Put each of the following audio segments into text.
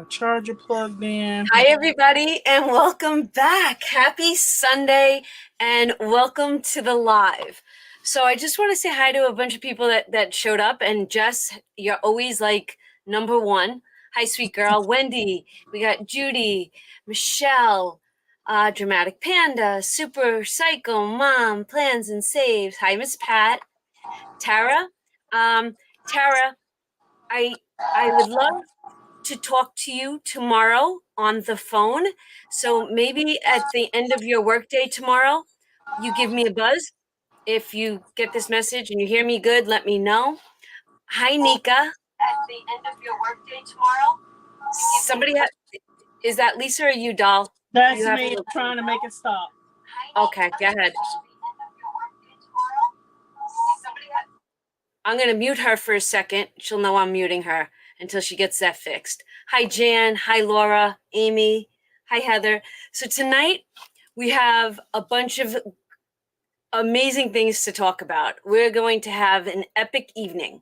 charger plugged in. Hi, everybody, and welcome back. Happy Sunday, and welcome to the live. So I just want to say hi to a bunch of people that showed up. And Jess, you're always like number one. Hi, sweet girl. Wendy, we got Judy, Michelle, Dramatic Panda, Super Psycho, Mom, Plans and Saves. Hi, Miss Pat. Tara. Tara, I would love to talk to you tomorrow on the phone. So maybe at the end of your workday tomorrow, you give me a buzz. If you get this message and you hear me good, let me know. Hi, Nika. At the end of your workday tomorrow, somebody is that Lisa or you, doll? That's You have me. I'm trying to make it stop. Okay, go ahead. I'm going to mute her for a second. She'll know I'm muting her until she gets that fixed. Hi, Jan. Hi, Laura. Amy. Hi, Heather. So tonight we have a bunch of amazing things to talk about. We're going to have an epic evening.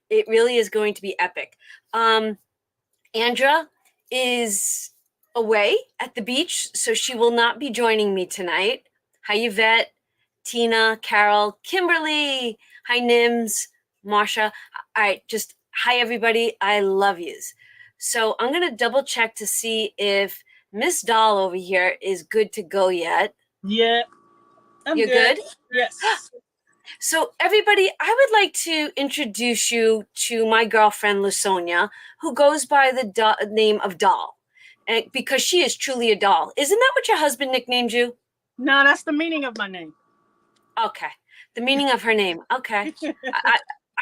It really is going to be epic. Andra is away at the beach, so she will not be joining me tonight. Hi, Yvette, Tina, Carol, Kimberly. Hi, Nims, Marsha. All right, just hi, everybody. I love yous. So I'm going to double check to see if Miss Doll over here is good to go yet. Yeah. You're good? Yes. So, everybody, I would like to introduce you to my girlfriend, Lasonia, who goes by the name of Doll, and because she is truly a doll. Isn't that what your husband nicknamed you? No, that's the meaning of my name. Okay, the meaning of her name. Okay,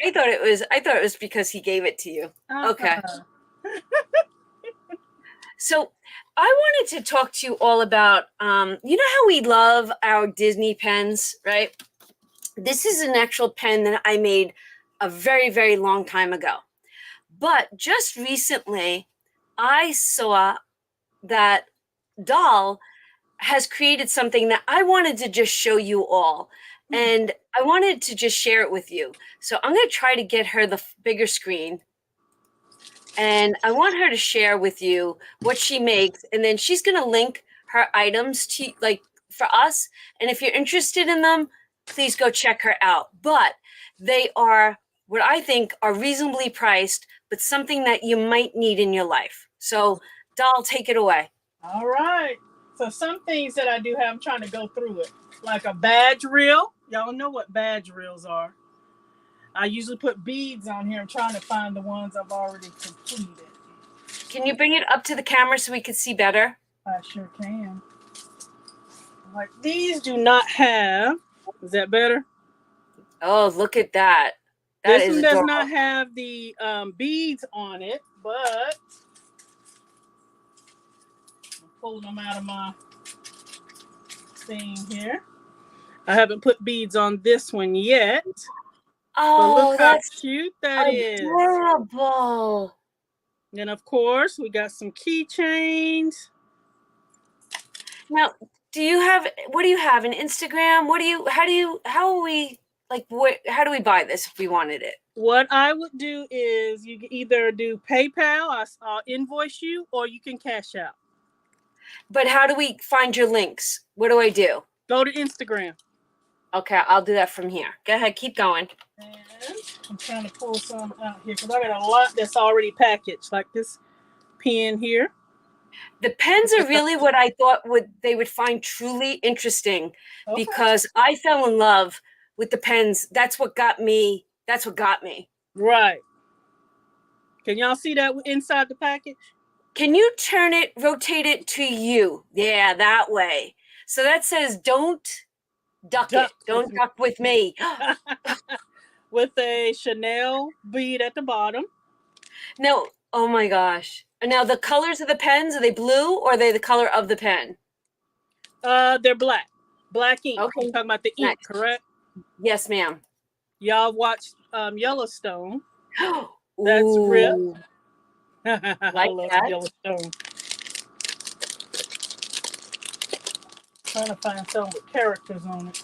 I thought it was because he gave it to you. Okay. So I wanted to talk to you all about, you know how we love our Disney pens, right? This is an actual pen that I made a very, very long time ago. But just recently, I saw that Doll has created something that I wanted to just show you all. And I wanted to just share it with you. So I'm going to try to get her the bigger screen. And I want her to share with you what she makes. And then she's going to link her items to like for us. And if you're interested in them, please go check her out. But they are what I think are reasonably priced, but something that you might need in your life. So, Doll, take it away. All right. So some things that I do have, I'm trying to go through it. Like a badge reel. Y'all know what badge reels are. I usually put beads on here. I'm trying to find the ones I've already completed. Can you bring it up to the camera so we can see better? I sure can. Like these do not have. Is that better? Oh, look at that. This one does not have the beads on it, but I'm pulling them out of my thing here. I haven't put beads on this one yet. Oh, look that's how cute that is. adorable. And of course, we got some keychains. Now, what do you have, an Instagram? How do we buy this if we wanted it? What I would do is you can either do PayPal, I'll invoice you, or you can cash out. But how do we find your links? What do I do? Go to Instagram. Okay, I'll do that from here. Go ahead, keep going. And I'm trying to pull some out here because I got a lot that's already packaged, like this pen here. The pens are really what I thought they would find truly interesting, because I fell in love with the pens. That's what got me. Right. Can y'all see that inside the package? Can you rotate it to you? Yeah, that way. So that says, don't duck it. Don't duck with me. With a Chanel bead at the bottom. No, oh my gosh. Now the colors of the pens, are they blue or are they the color of the pen? They're black. Black ink. Okay. You're talking about the ink, correct? Yes, ma'am. Y'all watched Yellowstone. That's real. I love Yellowstone. Trying to find some with characters on it.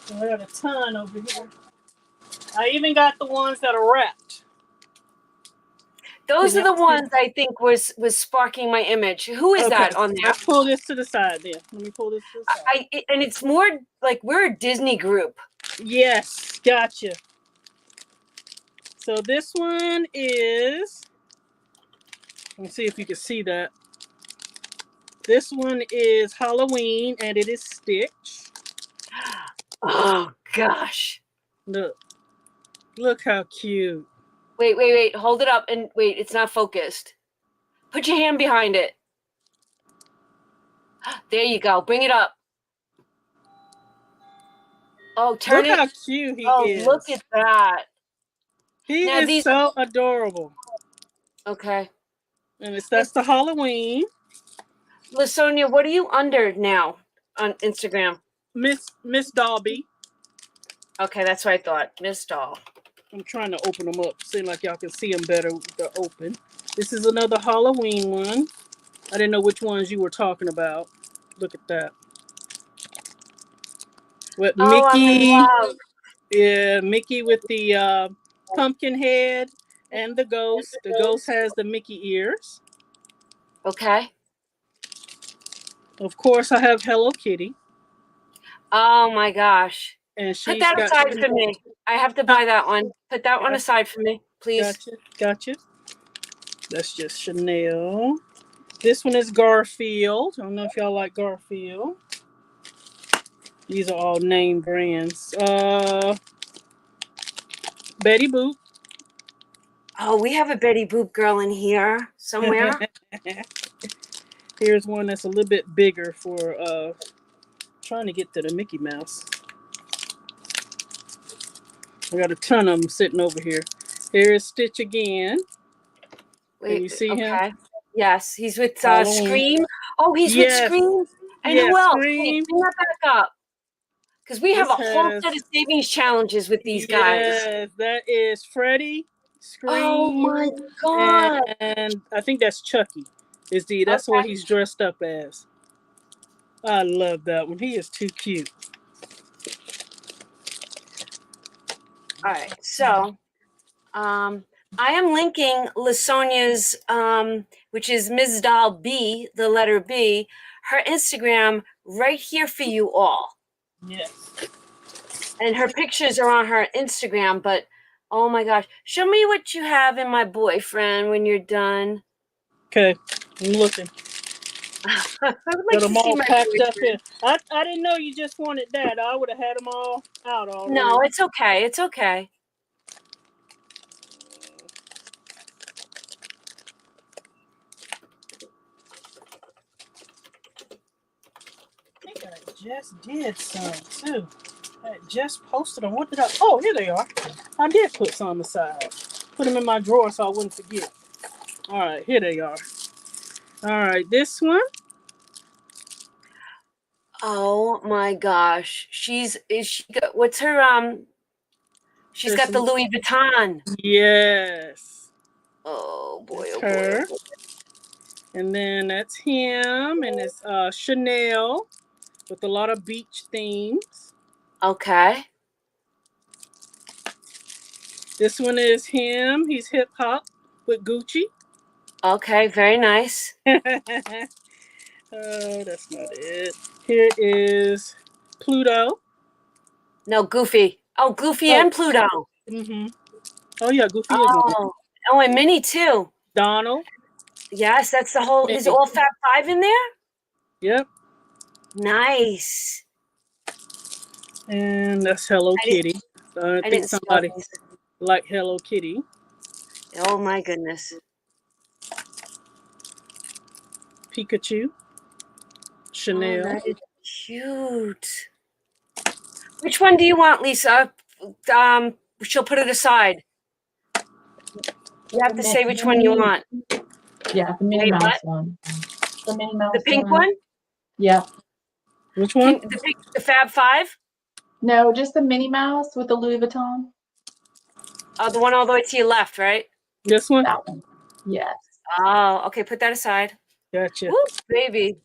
So I got a ton over here. I even got the ones that are wrapped. Those Can are y'all the see? ones I think was sparking my image. Who is Okay, that on there? let's pull this to the side then. Let me pull this to the side. And it's more like we're a Disney group. Yes, gotcha. So this one is, let's see if you can see that. This one is Halloween and it is Stitch. Oh gosh. Look how cute. Wait. Hold it up and wait, it's not focused. Put your hand behind it. There you go. Bring it up. Oh, turn Look it. how cute he Oh, is. look at that. He Now is these so adorable. Okay. And that's the Halloween. Lasonia, what are you under now on Instagram? Miss Dalby. Okay, that's what I thought. Miss Doll. I'm trying to open them up. Seem like y'all can see them better. They're open. This is another Halloween one. I didn't know which ones you were talking about. Look at that. With Oh, I'm in Mickey. love. Yeah, Mickey with the pumpkin head and the ghost. The ghost has the Mickey ears. Okay. Of course, I have Hello Kitty. Oh my gosh. And Put she's that got. aside for me. I have to buy that one. Put that one aside for me, please. Gotcha. That's just Chanel. This one is Garfield. I don't know if y'all like Garfield. These are all name brands. Betty Boop. Oh, we have a Betty Boop girl in here somewhere. Here's one that's a little bit bigger for trying to get to the Mickey Mouse. I got a ton of them sitting over here. Here is Stitch again. Can you see him? Yes, he's with Halloween. Scream. Oh, he's with Scream. And who else? Scream. Wait, bring that back up. Because we have This a whole has- set of savings challenges with these guys. Yes, that is Freddy, Scream. Oh my god. And I think that's Chucky. That's what he's dressed up as. I love that one. He is too cute. All right, so I am linking Lasonia's, which is Ms. Doll B, the letter B, her Instagram right here for you all. Yes. And her pictures are on her Instagram, but oh my gosh. Show me what you have in my boyfriend when you're done. Okay, I'm looking. I would like Got to them see all my packed boyfriend. up in. I didn't know you just wanted that. I would have had them all out already. No, it's okay. It's okay. I think I just did some too. I just posted them. What did I? Oh, here they are. I did put some aside. Put them in my drawer so I wouldn't forget. All right, here they are. All right, this one. Oh my gosh. What's her she's got the Louis Vuitton. Yes. Oh boy, That's oh her. boy. And then that's him, and it's Chanel with a lot of beach themes. Okay. This one is him. He's hip hop with Gucci. Okay, very nice. Oh, that's not it. Here is Pluto. No, Goofy. Oh, Goofy and Pluto. Mm-hmm. Oh yeah, Goofy is on Oh, and Minnie too. Donald. Yes, that's the whole. Is all Fab Five in there? Yep. Nice. And that's Hello Kitty. I think somebody like Hello Kitty. Oh my goodness. Pikachu. Chanel. Oh, that is cute. Which one do you want, Lisa? She'll put it aside. You have to say which one you want. Yeah, the Minnie Mouse one. The Minnie Mouse. The pink one? Yeah. Which one? The Fab Five? No, just the Minnie Mouse with the Louis Vuitton. Oh, the one all the way to your left, right? This one? That one. Yes. Oh, okay. Put that aside. Gotcha. Woo, baby.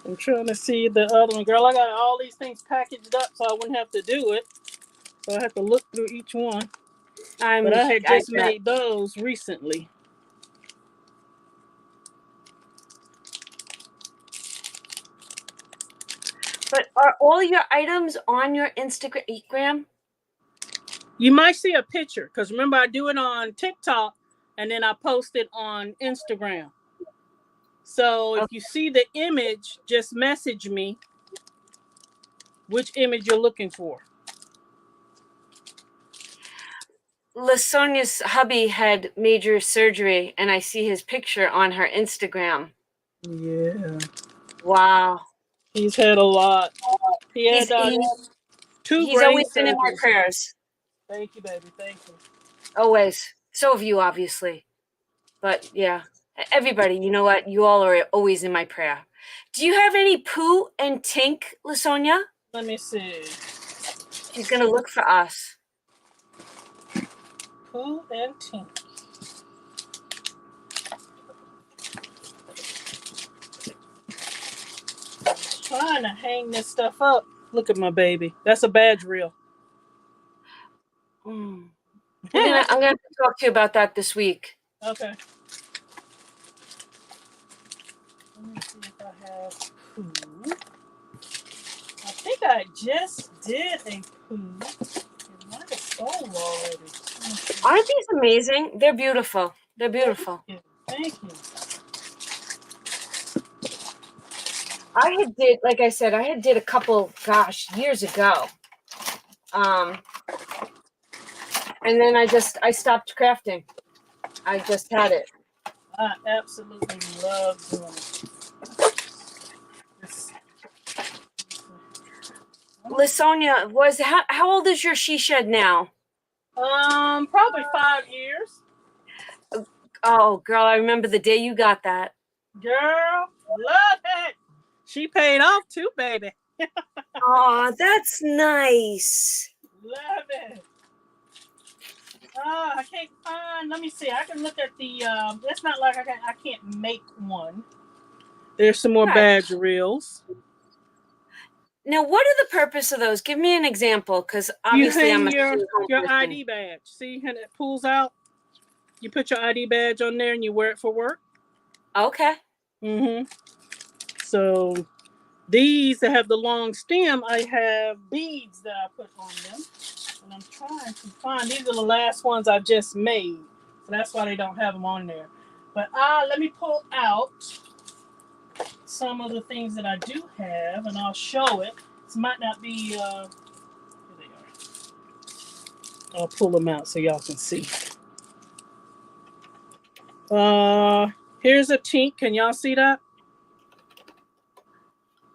I'm trying to see the other one. Girl, I got all these things packaged up so I wouldn't have to do it. So I have to look through each one. But I had just made those recently. But are all your items on your Instagram? You might see a picture because remember I do it on TikTok and then I post it on Instagram. So if you see the image, just message me which image you're looking for. Lasonia's hubby had major surgery, and I see his picture on her Instagram. Yeah. Wow. He's had a lot. He had two he's brain always been in my surgeries. prayers. Thank you, baby. Thank you. Always. So have you, obviously. But yeah, everybody, you know what? You all are always in my prayer. Do you have any Pooh and Tink, Lasonia? Let me see. She's going to look for us. Pooh and Tink. Trying to hang this stuff up. Look at my baby. That's a badge reel. I'm gonna have to talk to you about that this week. Okay. Let me see if I have Pooh. I think I just did a Pooh. It might have sold already. Aren't these amazing? They're beautiful. They're beautiful. Thank you. I had did, like I said, I had did a couple, years ago. And then I stopped crafting. I just had it. I absolutely love doing it. Lasonia, how old is your she shed now? Probably 5 years. Oh, girl, I remember the day you got that. Girl, love it. She paid off too, baby. Oh, that's nice. Love it. I can't find. Let me see. I can look at the. It's not like I can't make one. There's some more badge reels. Now, what are the purpose of those? Give me an example, because obviously I'm your ID badge. See how it pulls out? You put your ID badge on there and you wear it for work. Okay. So these that have the long stem, I have beads that I put on them. And I'm trying to find, these are the last ones I just made. So that's why they don't have them on there. But let me pull out some of the things that I do have and I'll show it. This might not be, here they are. I'll pull them out so y'all can see. Here's a Tink. Can y'all see that?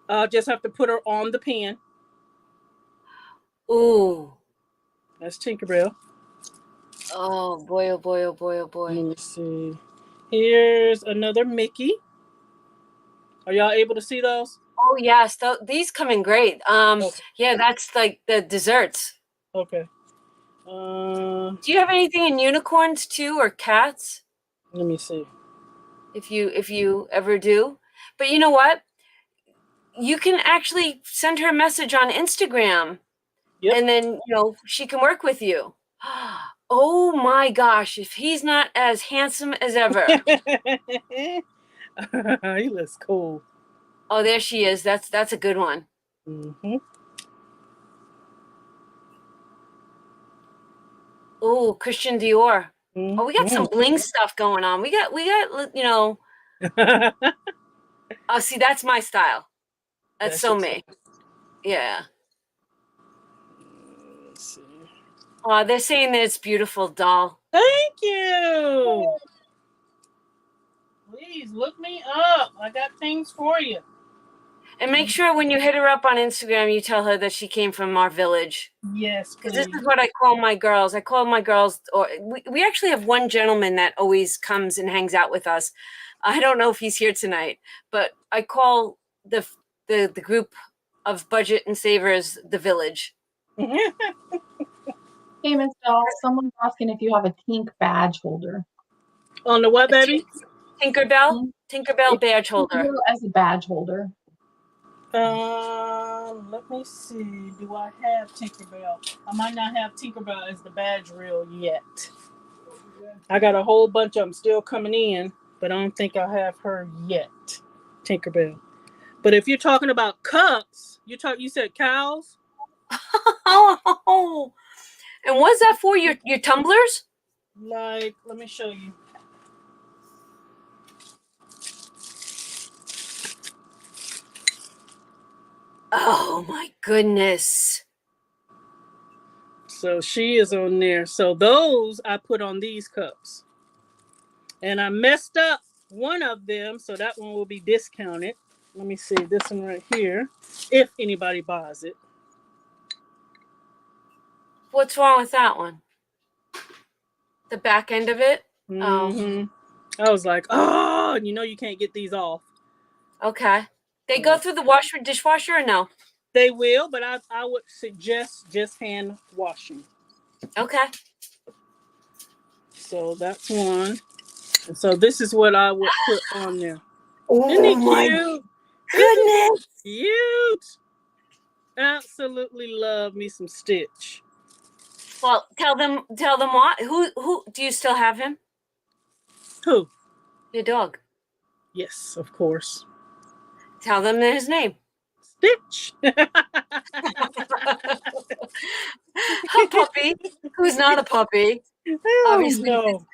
I'll just have to put her on the pen. Ooh. That's Tinkerbell. Oh, boy, oh, boy, oh, boy, oh, boy. Let me see. Here's another Mickey. Are y'all able to see those? Oh, yes. These come in great. Okay. Yeah, that's like the desserts. Okay. Do you have anything in unicorns, too, or cats? Let me see. If you ever do. But you know what? You can actually send her a message on Instagram. Yep. And then, she can work with you. Oh my gosh, if he's not as handsome as ever. He looks cool. Oh, there she is. That's a good one. Oh, Christian Dior. Oh, we got some bling stuff going on. We got oh, see, that's my style. That's so me. Yeah. Let's see. Oh, they're saying that it's beautiful, doll. Thank you. Please look me up. I got things for you. And make sure when you hit her up on Instagram, you tell her that she came from our village. Yes, because this is what I call my girls. I call my girls, or we actually have one gentleman that always comes and hangs out with us. I don't know if he's here tonight, but I call the group of budget and savers the village. Hey, Miss Bell, someone's asking if you have a Tink badge holder. On the what, baby? Tinkerbell badge holder. As a badge holder. Let me see. Do I have Tinkerbell? I might not have Tinkerbell as the badge reel yet. I got a whole bunch of them still coming in, but I don't think I have her yet, Tinkerbell. But if you're talking about cups, you said cows? Oh, and what's that for? Your tumblers? Like, let me show you. Oh my goodness. So she is on there. So those I put on these cups. And I messed up one of them, so that one will be discounted. Let me see this one right here, if anybody buys it. What's wrong with that one? The back end of it? Mm-hmm. I was like, oh, you can't get these off. Okay. They go through the dishwasher or no? They will, but I would suggest just hand washing. Okay. So that's one. And so this is what I would put on there. Oh, Isn't it my cute? goodness. Cute. Absolutely love me some Stitch. Well, tell them what. Who do you still have him? Who? Your dog. Yes, of course. Tell them his name. Stitch. A puppy who's not a puppy. Obviously, no.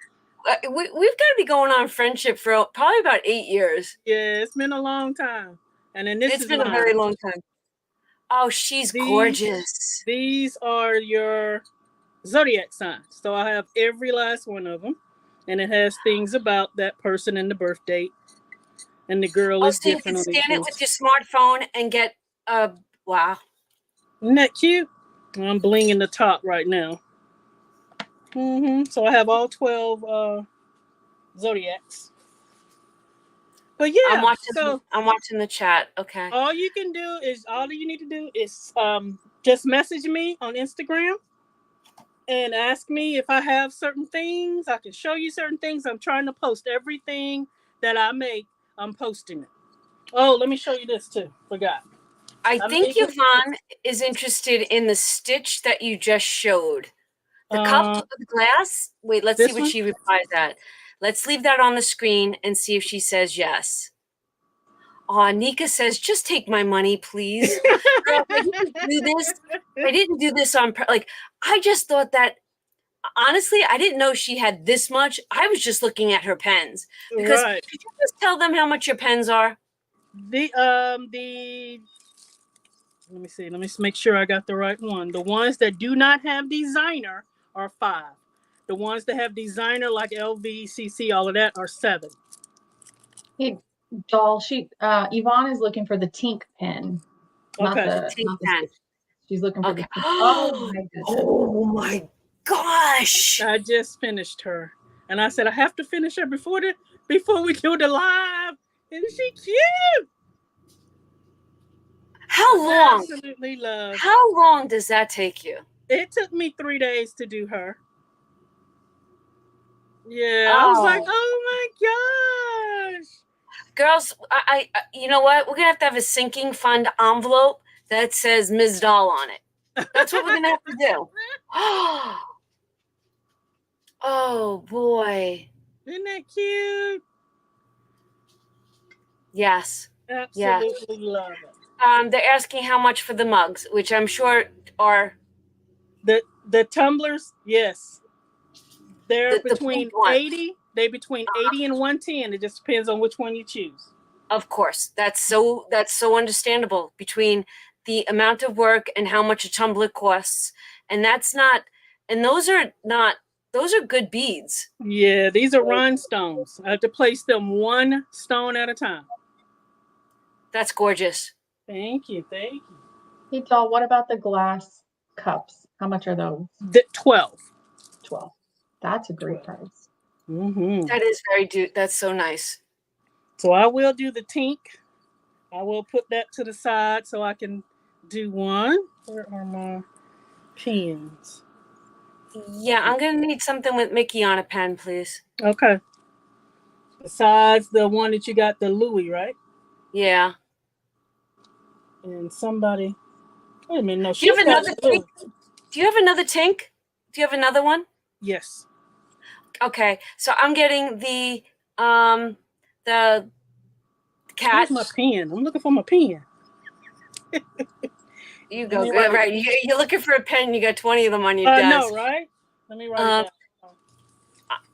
we've got to be going on friendship for probably about 8 years. Yeah, it's been a long time. And then It's been a very long time. Oh, she's gorgeous. These are your zodiac signs. So I have every last one of them. And it has things about that person and the birth date. And the girl is so you different. can scan it with your smartphone and get wow. Isn't that cute? I'm blinging the top right now. So I have all 12 zodiacs. But yeah, I'm watching the chat. Okay. all you need to do is just message me on Instagram and ask me if I have certain things. I can show you certain things. I'm trying to post everything that I make. I'm posting it. Oh, let me show you this too. Forgot. I think Yvonne is interested in the Stitch that you just showed. The cup, the glass. Wait, let's see what she replies at. Let's leave that on the screen and see if she says yes. Oh, Nika says, just take my money, please. Girl, I didn't do this. I didn't do this on I just thought that honestly, I didn't know she had this much. I was just looking at her pens. Because could you just tell them how much your pens are? Let me see. Let me make sure I got the right one. The ones that do not have designer are 5. The ones that have designer like LVCC, all of that are 7. Hey, doll. Yvonne is looking for the Tink pen. Okay. Not the pen. She's looking for the Tink. Oh my goodness. Oh my gosh. I just finished her. And I said I have to finish her before we do the live. Isn't she cute? How long? Absolutely love. How long does that take you? It took me 3 days to do her. Yeah, I was like, oh my gosh. Girls, I you know what? We're going to have a sinking fund envelope that says Ms. Doll on it. That's what we're going to have to do. Oh, boy. Isn't that cute? Yes. Absolutely love it. They're asking how much for the mugs, which I'm sure are... The tumblers, yes. They're between 80. They're between 80 and 110. It just depends on which one you choose. Of course. That's so understandable between the amount of work and how much a tumbler costs. And those are good beads. Yeah, these are rhinestones. I have to place them one stone at a time. That's gorgeous. Thank you. Hey, doll, what about the glass cups? How much are those? 12. 12. That's a great price. That is that's so nice. So I will do the Tink. I will put that to the side so I can do one. Where are my pens? Yeah, I'm going to need something with Mickey on a pen, please. Okay. Besides the one that you got, the Louis, right? Yeah. And somebody, wait a minute, no, Do you she's have got another blue. tink? Do you have another tink? Do you have another one? Yes. Okay, so I'm getting the cat. Where's my pen? I'm looking for my pen. You Let go. me write it Right. You're looking for a pen. You got 20 of them on your I desk. know, right? Let me write Um, it down.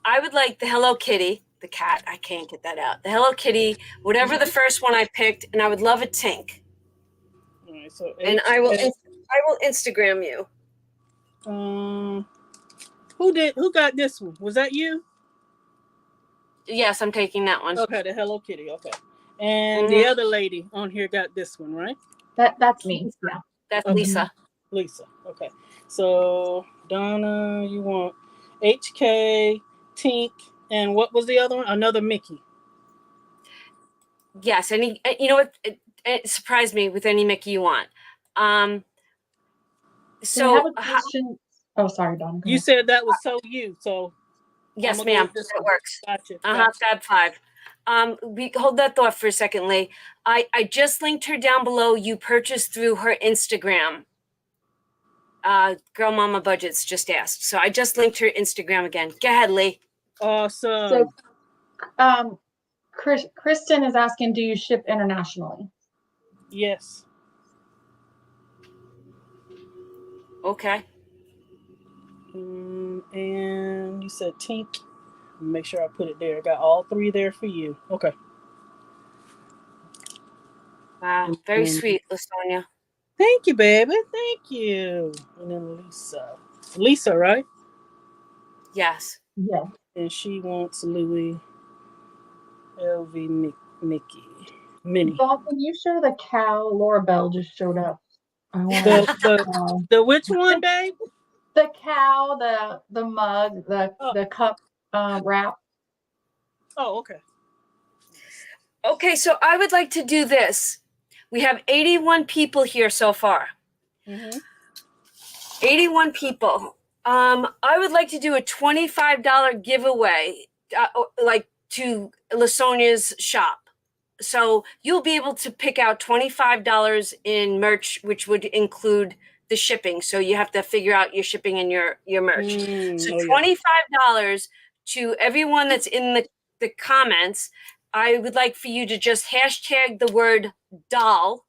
I would like the Hello Kitty, the cat. I can't get that out. The Hello Kitty, whatever the first one I picked, and I would love a tink. All right, so And I will Instagram you. Who got this one? Was that you? Yes, I'm taking that one. Okay, the Hello Kitty. Okay. And the other lady on here got this one, right? That's me. Yeah. That's Okay. Lisa. Lisa. Okay. So Donna, you want HK, Tink, and what was the other one? Another Mickey. Yes, any. You know what? It surprised me with any Mickey you want. So I have a question. Oh, sorry, Donna. You said that was you. So yes, ma'am. That works. Gotcha. Fab five. We hold that thought for a second, Lee. I just linked her down below. You purchased through her Instagram. Girl Mama Budgets just asked. So I just linked her Instagram again. Go ahead, Lee. Awesome. So Kristen is asking, do you ship internationally? Yes. Okay. And you said Tink. Make sure I put it there. I got all three there for you. Okay. Wow. Very sweet, Lasonia. Thank you, baby. Thank you. And then Lisa. Lisa, right? Yes. Yeah. And she wants Louis LV Mickey. Minnie. Bob, can you show the cow? Laura Bell just showed up. I want the which one, babe? The cow, the mug, the cup wrap. Oh, okay. Okay, so I would like to do this. We have 81 people here so far. 81 people. I would like to do a $25 giveaway, like to Lasonia's shop. So you'll be able to pick out $25 in merch, which would include the shipping. So you have to figure out your shipping and your merch. So $25 to everyone that's in the comments. I would like for you to just hashtag the word doll.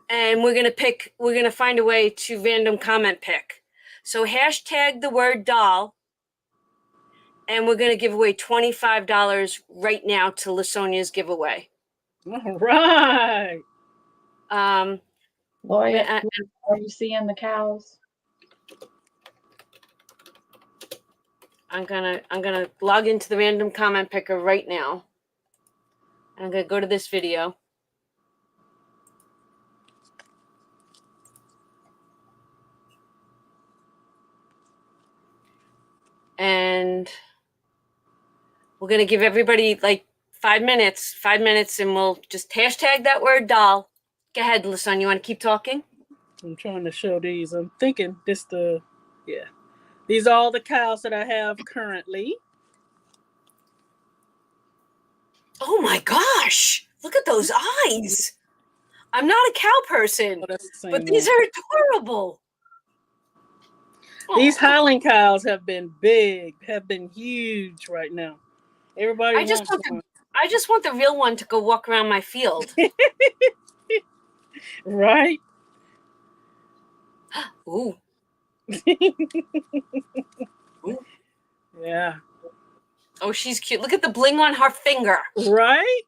And we're gonna find a way to random comment pick. So hashtag the word doll. And we're gonna give away $25 right now to Lasonia's giveaway. All right. Lloyd, are you seeing the cows? I'm gonna log into the random comment picker right now. I'm gonna go to this video. And we're gonna give everybody like 5 minutes, and we'll just hashtag that word doll. Go ahead, Lasonia, you wanna keep talking? I'm trying to show these. I'm thinking these are all the cows that I have currently. Oh my gosh, look at those eyes. I'm not a cow person, but these are adorable. These Highland cows have been big, have been huge right now. Everybody I just want the real one to go walk around my field. Right? Ooh. Ooh. Yeah. Oh, she's cute. Look at the bling on her finger. Right?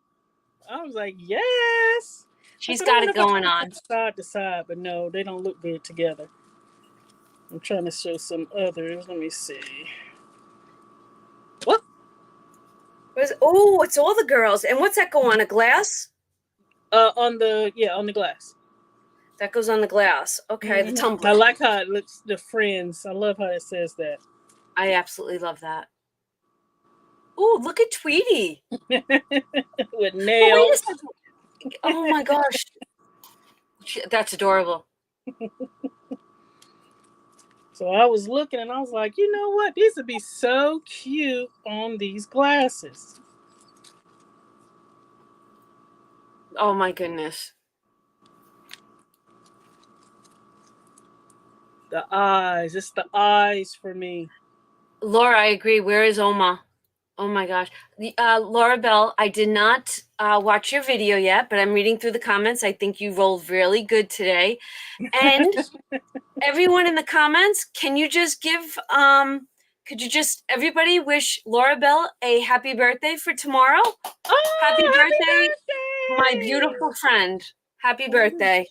I was like, yes. She's got it going on. Side to side, but no, they don't look good together. I'm trying to show some others. Let me see. What? Oh, it's all the girls. And what's that go on? A glass? On the glass. That goes on the glass. Okay, the tumbler. I like how it looks, the friends. I love how it says that. I absolutely love that. Oh, look at Tweety. With nails. Oh my gosh. That's adorable. So I was looking and I was like, you know what? These would be so cute on these glasses. Oh my goodness. The eyes. It's the eyes for me. Laura, I agree. Where is Oma? Oh my gosh. Laura Bell, I did not watch your video yet, but I'm reading through the comments. I think you rolled really good today. And everyone in the comments, can you just give could you just everybody wish Laura Bell a happy birthday for tomorrow? Oh, Happy birthday, my birthday! beautiful friend. Happy birthday.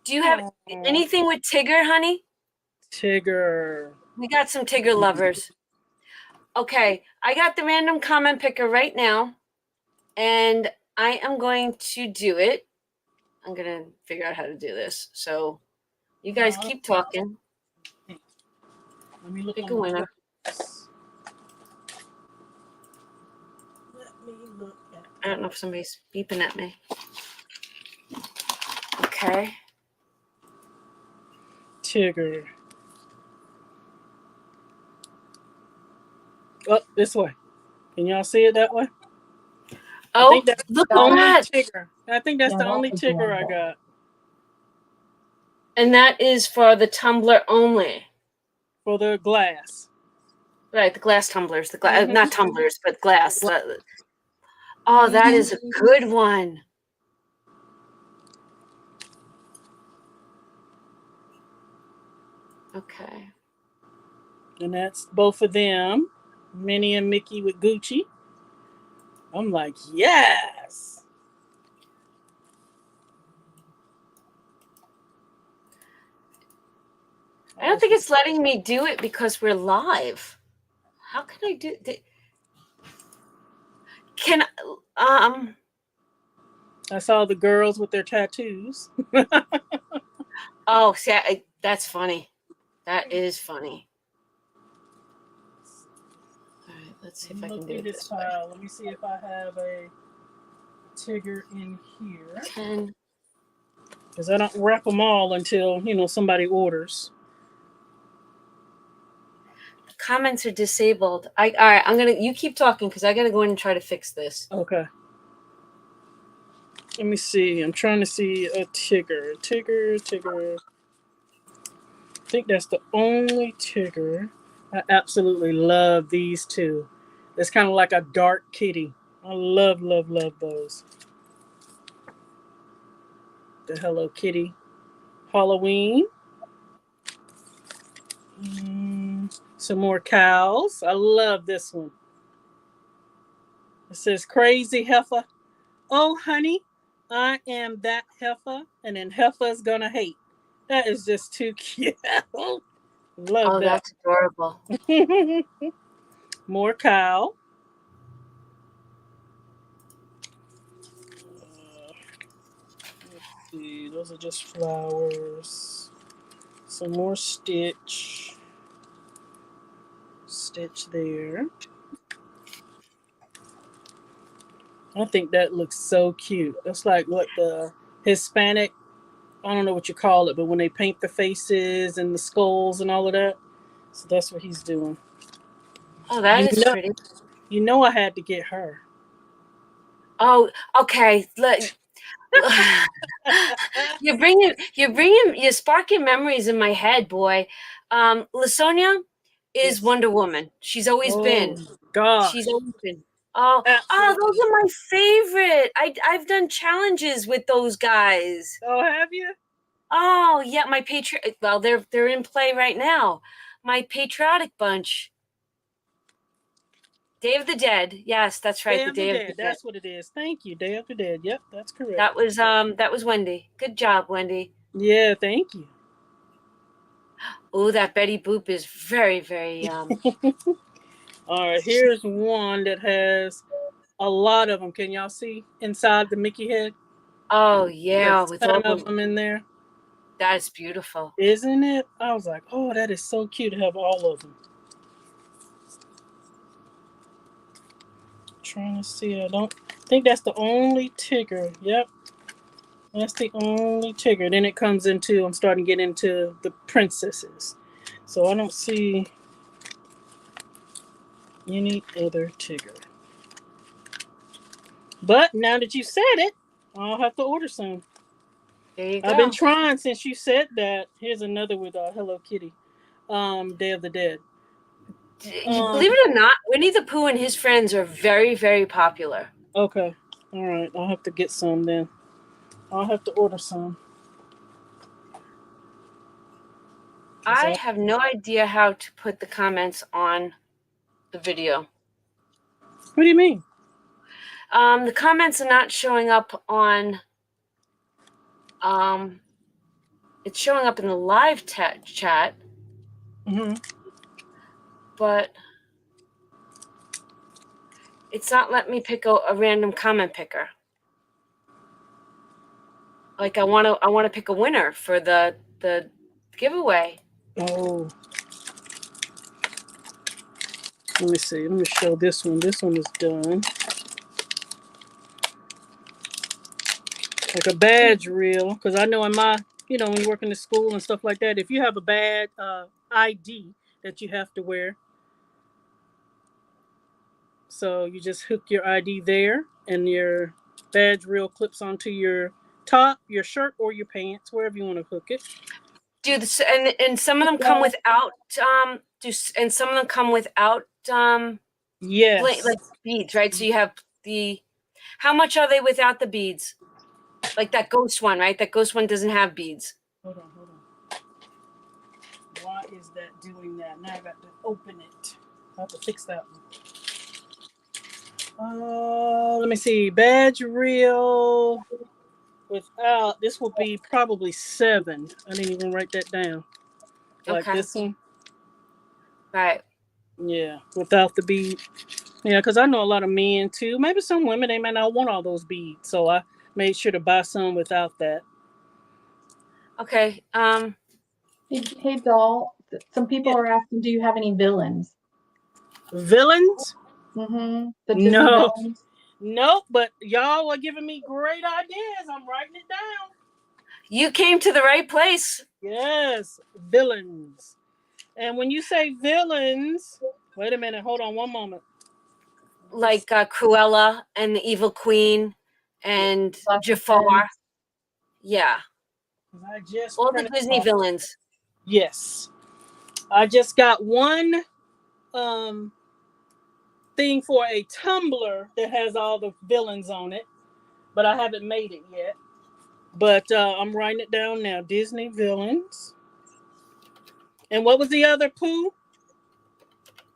Do you have Aw, anything with Tigger, honey? Tigger. We got some Tigger lovers. Okay, I got the random comment picker right now, and I am going to do it. I'm going to figure out how to do this. So you guys keep talking. Let me look Pick on a my winner. notes. Let me look at I don't know if somebody's beeping at me. Okay. Tigger. Oh, this way. Can y'all see it that way? I Oh, think that's look the at only that. Tigger. I think that's Yeah, the that's only a Tigger I adorable. got. And that is for the tumbler only. For the glass. Right, the glass tumblers. The Mhm. not tumblers, but glass. Oh, that is a good one. Okay. And that's both of them. Minnie and Mickey with Gucci. I'm like, yes. I don't think it's letting me do it because we're live. How can I do it? Can I saw the girls with their tattoos. oh, see, that's funny. That is funny. All right, let's see if I can do it this way. Pile. Let me see if I have a Tigger in here. 10. Because I don't wrap them all until, somebody orders. Comments are disabled. All right, you keep talking because I gotta go in and try to fix this. Okay. Let me see. I'm trying to see a Tigger. Tigger. I think that's the only Tigger. I absolutely love these two. It's kind of like a dark kitty. I love those. The Hello Kitty Halloween. Some more cows. I love this one. It says crazy heifer. Oh, honey, I am that heifer, and then heifer's gonna hate. That is just too cute. Love Oh, that. that's adorable. More cow. Let's see. Those are just flowers. Some more Stitch. Stitch there. I think that looks so cute. That's like what the Hispanic, I don't know what you call it, but when they paint the faces and the skulls and all of that. So that's what he's doing. Oh, that is pretty. You know I had to get her. Oh, okay. You're sparking memories in my head, boy. Lasonia is Yes. Wonder Woman. She's always been. God. She's always been. Oh, Absolutely. those are my favorite. I've done challenges with those guys. Oh, have you? Oh yeah, my well, they're in play right now. My patriotic bunch. Day of the Dead. Yes, that's right. Day The of the Day of the Dead. Dead. That's what it is. Thank you. Day of the Dead. Yep, that's correct. That was Wendy. Good job, Wendy. Yeah, thank you. Oh, that Betty Boop is very, very All right, here's one that has a lot of them. Can y'all see inside the Mickey head? Oh yeah, There's with 10 all of them in there. That's beautiful. Isn't it? I was like, oh, that is so cute to have all of them. Trying to see. I don't think that's the only Tigger. Yep. That's the only Tigger. Then it comes into, I'm starting to get into the princesses. So I don't see any other Tigger. But now that you said it, I'll have to order some. There you I've been go. trying since you said that. Here's another with Hello Kitty, Day of the Dead. You believe it or not, Winnie the Pooh and his friends are very, very popular. Okay, all right. I'll have to get some then. I'll have to order some. I have no idea how to put the comments on the video. What do you mean? The comments are not showing up on. It's showing up in the live chat, but it's not letting me pick a random comment picker. Like I want to pick a winner for the giveaway. Oh. Let me see. Let me show this one. This one is done. Like a badge reel. Because I know in my, when you work in the school and stuff like that, if you have a bad ID that you have to wear. So you just hook your ID there and your badge reel clips onto your top, your shirt, or your pants, wherever you want to hook it. And some of them come without and some of them come without yes, like beads, right? So you have how much are they without the beads? Like that ghost one, right? That ghost one doesn't have beads. Hold on. Why is that doing that? Now I got to open it. I have to fix that one. Let me see. Badge reel without. This will be probably 7. I didn't even write that down. Like this one. Right. Yeah, without the bead. Yeah, because I know a lot of men too. Maybe some women, they may not want all those beads. So I made sure to buy some without that. Okay. Hey, Doll. Some people are asking, do you have any villains? Villains? Mm-hmm. The Disney No. villains? Nope, but y'all are giving me great ideas. I'm writing it down. You came to the right place. Yes, villains. And when you say villains, wait a minute, hold on one moment. Like Cruella and the Evil Queen and Jafar. Yeah. I just all the Disney villains. Yes. I just got one thing for a tumbler that has all the villains on it, but I haven't made it yet. But I'm writing it down now. Disney villains. And what was the other Pooh?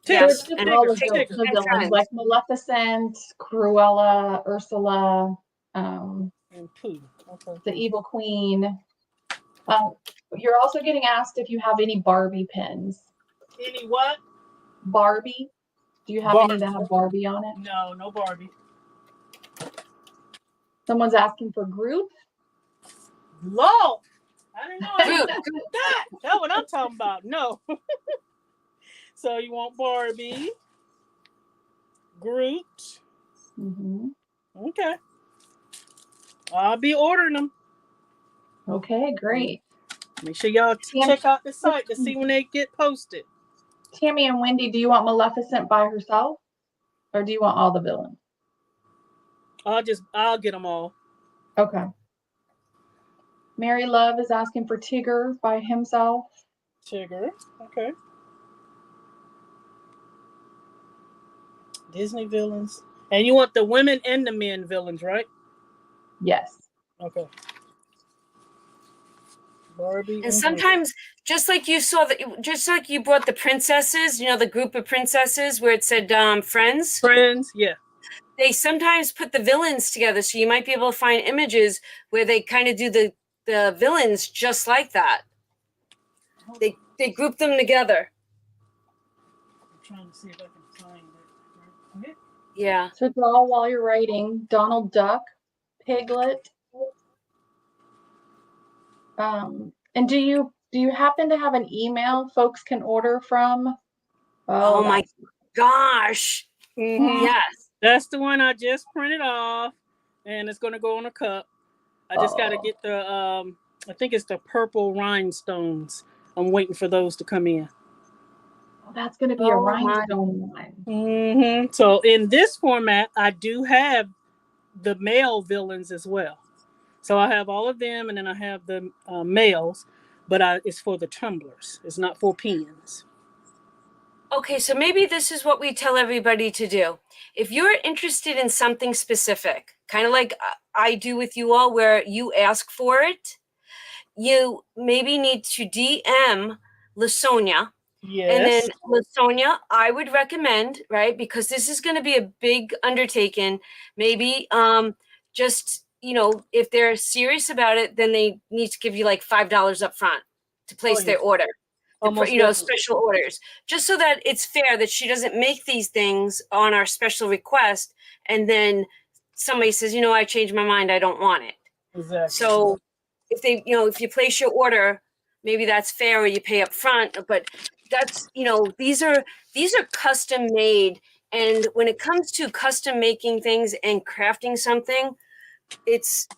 Yes, and all of the villains like Maleficent, Cruella, Ursula, and Pooh. Okay. The Evil Queen. You're also getting asked if you have any Barbie pins. Any what? Barbie. Do you have any that have Barbie on it? No, no Barbie. Someone's asking for Groot. Lord, I didn't know I had that. That's what I'm talking about. No. So you want Barbie, Groot. Mm-hmm. Okay. I'll be ordering them. Okay, great. Make sure y'all check out the site to see when they get posted. Tammy and Wendy, do you want Maleficent by herself, or do you want all the villains? I'll get them all. Okay. Mary Love is asking for Tigger by himself. Tigger, okay. Disney villains. And you want the women and the men villains, right? Yes. Okay. Barbie. And sometimes, just like you brought the princesses, the group of princesses where it said friends. Friends, yeah. They sometimes put the villains together, so you might be able to find images where they kind of do the villains just like that. They group them together. I'm trying to see if I can find it. Okay. Yeah. So draw while you're writing. Donald Duck, Piglet. And do you happen to have an email folks can order from? Oh my gosh. Mm-hmm. Yes. That's the one I just printed off, and it's going to go on a cup. I just got to get the, I think it's the purple rhinestones. I'm waiting for those to come in. Oh, that's going to be a rhinestone one. Mm-hmm. So in this format, I do have the male villains as well. So I have all of them, and then I have the males, but it's for the tumblers. It's not for pens. Okay, so maybe this is what we tell everybody to do. If you're interested in something specific, kind of like I do with you all, where you ask for it, you maybe need to DM Lasonia. And then Yes. Lasonia, I would recommend, right, because this is going to be a big undertaking, maybe just, you know, if they're serious about it, then they need to give you like $5 up front to place their order. Almost You know, definitely. special orders, just so that it's fair that she doesn't make these things on our special request and then somebody says, you know, I changed my mind, I don't want it. Exactly. So if they, you know, if you place your order, maybe that's fair, or you pay up front, but that's, you know, these are custom made. And when it comes to custom making things and crafting something, it's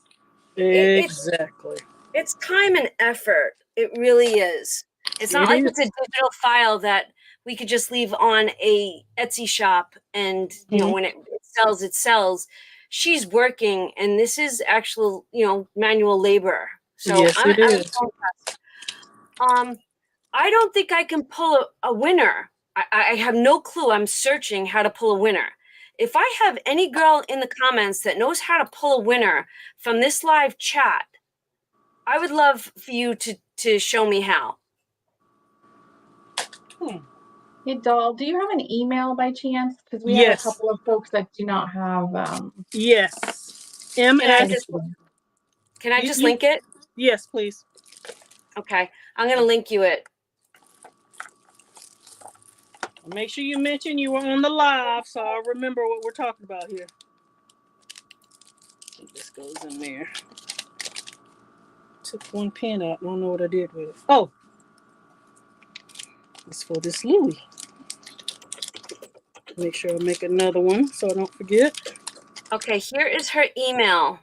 Exactly. it's time and effort. It really is. It's not It like is. it's a digital file that we could just leave on a Etsy shop and, you know, when it sells, it sells. She's working, and this is actual, you know, manual labor. So Yes, it I'm is. so impressed. I don't think I can pull a winner. I have no clue. I'm searching how to pull a winner. If I have any girl in the comments that knows how to pull a winner from this live chat, I would love for you to show me how. Hey, Doll, do you have an email by chance? Because we have a Yes. couple of folks that do not have. Yes. Can I MS. just link it? Yes, please. Okay, I'm gonna link you it. Make sure you mention you were on the live, so I'll remember what we're talking about here. This goes in there. Took one pen out. I don't know what I did with it. Oh, it's for this Louis. Make sure I make another one so I don't forget. Okay, here is her email.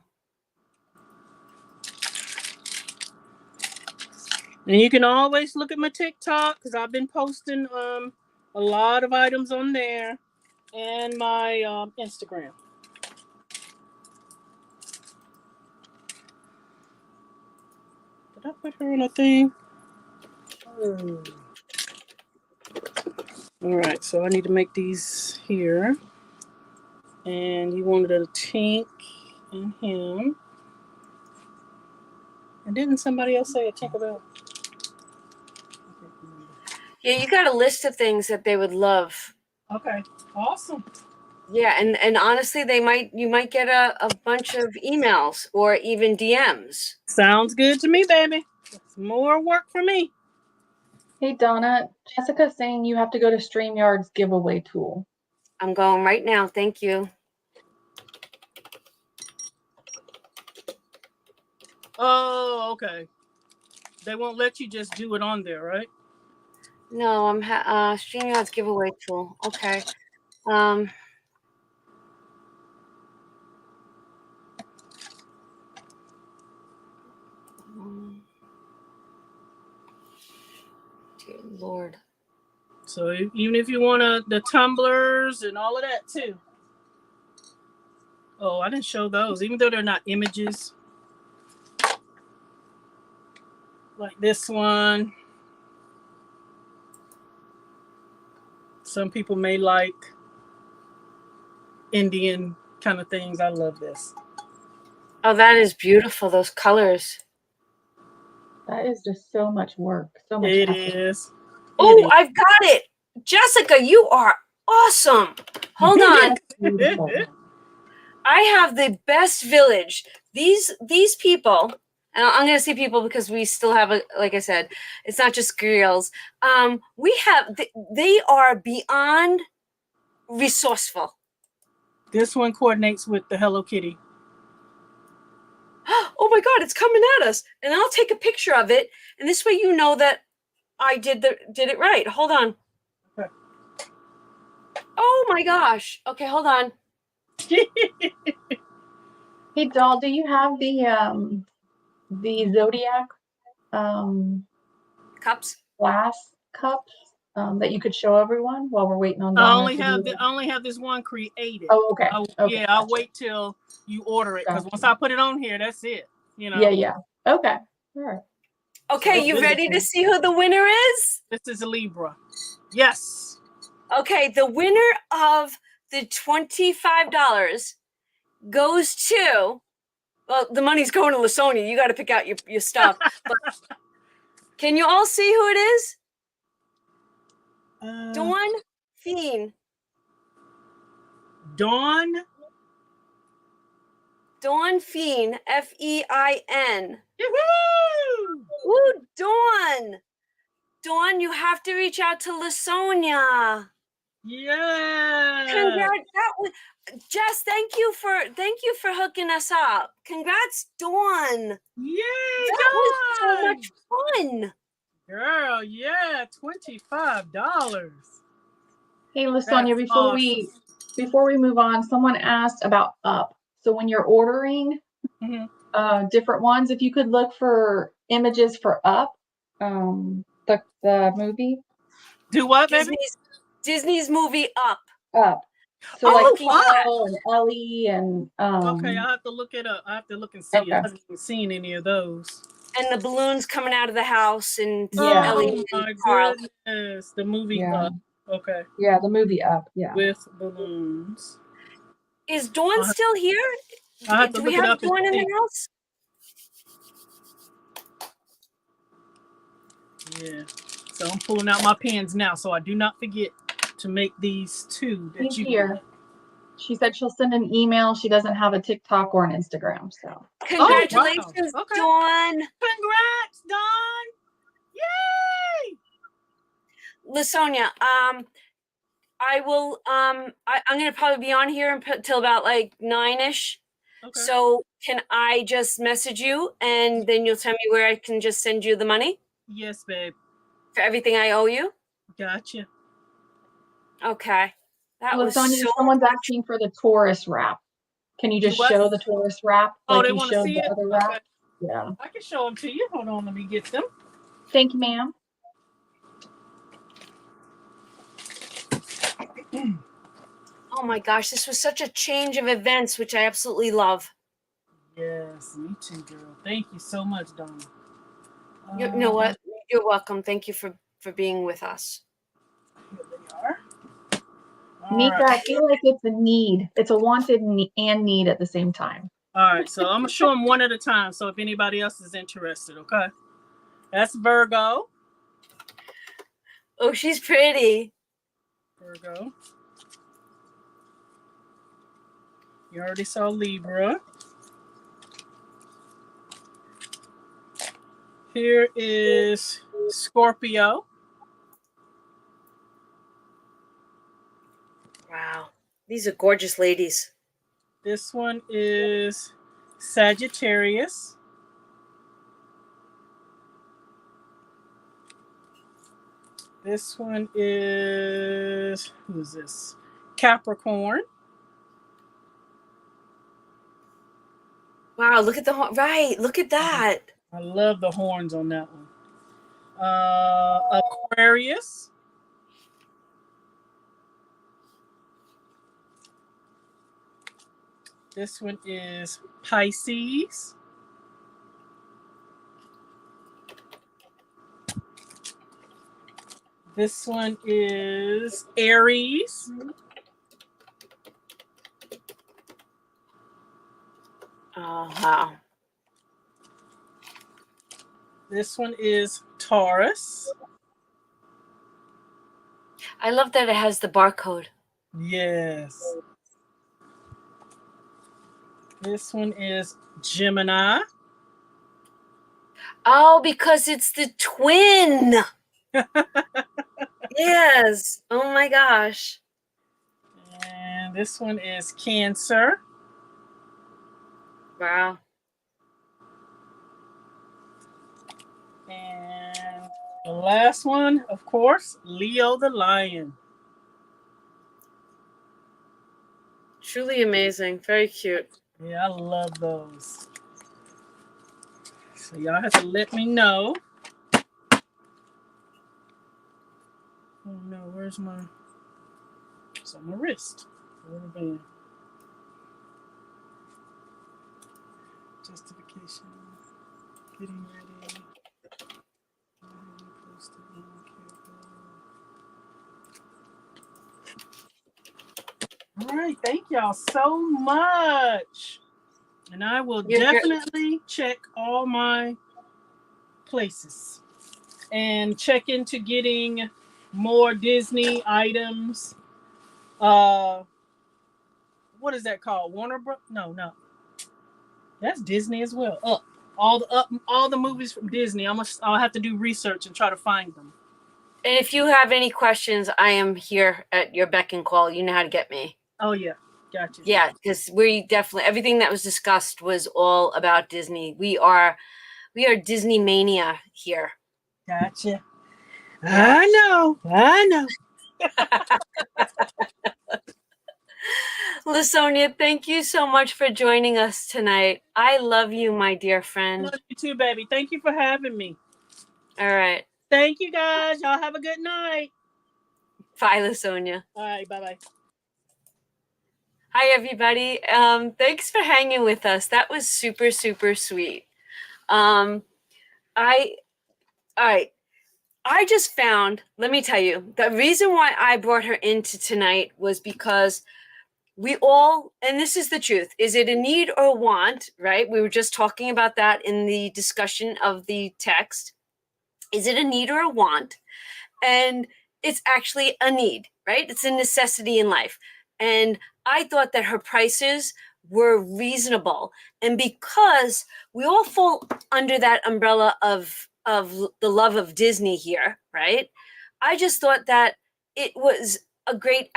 And you can always look at my TikTok because I've been posting a lot of items on there, and my Instagram. Did I put her on a thing? All right, so I need to make these here. And you wanted a Tink and him. And didn't somebody else say a Tinkerbell? Yeah, you got a list of things that they would love. Okay, awesome. Yeah, and honestly, you might get a bunch of emails or even DMs. Sounds good to me, baby. It's more work for me. Hey, Donna, Jessica's saying you have to go to StreamYard's giveaway tool. I'm going right now. Thank you. Oh, okay. They won't let you just do it on there, right? No, I'm StreamYard's giveaway tool. Okay. Dear Lord. So even if you want the tumblers and all of that too. Oh, I didn't show those, even though they're not images. Like this one. Some people may like Indian kind of things. I love this. Oh, that is beautiful. Those colors. That is just so much work. So much It effort. is. Oh, I've got it. Jessica, you are awesome. Hold on. Beautiful. I have the best village. These people, and I'm going to say people because we still have like I said, it's not just girls. They are beyond resourceful. This one coordinates with the Hello Kitty. Oh my God, it's coming at us. And I'll take a picture of it. And this way you know that I did it right. Hold on. Okay. Oh my gosh. Okay, hold on. Hey, Doll, do you have the Zodiac Cups? glass cups that you could show everyone while we're waiting on I Donna? only have this one created. Oh, okay. Okay, Yeah, I'll wait till you order it because once I put it on here, that's it. you know. Yeah, yeah. Okay. All right. Okay, So you this, ready to see who the winner is? this is a Libra. Yes. Okay, the winner of the $25 goes to, well, the money's going to Lasonia. You got to pick out your stuff. But can you all see who it is? Dawn Fiend. Dawn. Dawn Fiend, Fein. Yoo-hoo! Woo, Dawn. Dawn, you have to reach out to Lasonia. Yeah. Congrats. Jess, thank you for hooking us up. Congrats, Dawn. Yay, That was so Dawn. much fun. Girl, yeah, $25. Hey, That's Lasonia, awesome. before we move on, someone asked about Up. So when you're ordering Mhm. different ones, if you could look for images for Up, the movie Do what, baby? Disney's movie Up. Up. So like Oh, Carl and Ellie and okay, I have to look it up. I have to look and see. Okay. I haven't even seen any of those. And the balloons coming out of the house and Yeah. Ellie Oh my and Carl. goodness. The movie Yeah. Okay. Yeah, the movie Up. Yeah. With balloons. Is Dawn still here? I have to Do we look it have up and Dawn in see. the house? Yeah. So I'm pulling out my pens now, so I do not forget to make these two that She's you here. She said she'll send an email. She doesn't have a TikTok or an Instagram, so. Congratulations, wow. Okay. Dawn. Congrats, Dawn. Yay! Lasonia, I will I'm gonna probably be on here until about like 9ish. Okay. So can I just message you and then you'll tell me where I can just send you the money Yes, babe. for everything I owe you? Gotcha. Okay. That was Lasonia, so someone's asking for the tourist wrap. Can you just What? show the tourist wrap Oh, like they you want to showed see the it? other wrap? Okay. Yeah. I can show them to you. Hold on, let me get them. Thank you, ma'am. oh my gosh, this was such a change of events, which I absolutely love. Yes, me too, girl. Thank you so much, Donna. You know what? You're welcome. Thank you for being with us. Here they are. All Nika, right. I feel like it's a need. It's a wanted and need at the same time. All right, so I'm gonna show them one at a time. So if anybody else is interested, okay? That's Virgo. Oh, she's pretty. Virgo. You already saw Libra. Here is Scorpio. Wow. These are gorgeous ladies. This one is Sagittarius. This one is, who's this? Capricorn. Wow, look at the right. Look at that. I love the horns on that one. Aquarius. This one is Pisces. This one is Aries. Oh, wow. This one is Taurus. I love that it has the barcode. Yes. This one is Gemini. Oh, because it's the twin. Yes. Oh my gosh. And this one is Cancer. Wow. And the last one, of course, Leo the Lion. Truly amazing. Very cute. Yeah, I love those. So y'all have to let me know. Oh no, where's my? It's on my wrist. Where's the band? Justification. Getting ready. All right. Thank y'all so much. And I will definitely check all my places and check into getting more Disney items. What is that called? Warner Bros. No, that's Disney as well. All the movies from Disney. I'll have to do research and try to find them. And if you have any questions, I am here at your beck and call. You know how to get me. Oh yeah, gotcha. Yeah, because we definitely, everything that was discussed was all about Disney. We are Disney mania here. Gotcha. Yeah. I know. Lasonia, thank you so much for joining us tonight. I love you, my dear friend. I love you too, baby. Thank you for having me. All right. Thank you, guys. Y'all have a good night. Bye, Lasonia. All right, bye-bye. Hi, everybody. Thanks for hanging with us. That was super, super sweet. All right. I just found, let me tell you, the reason why I brought her into tonight was because we all, and this is the truth, is it a need or a want, right? We were just talking about that in the discussion of the text. Is it a need or a want? And it's actually a need, right? It's a necessity in life. And I thought that her prices were reasonable. And because we all fall under that umbrella of the love of Disney here, right? I just thought that it was a great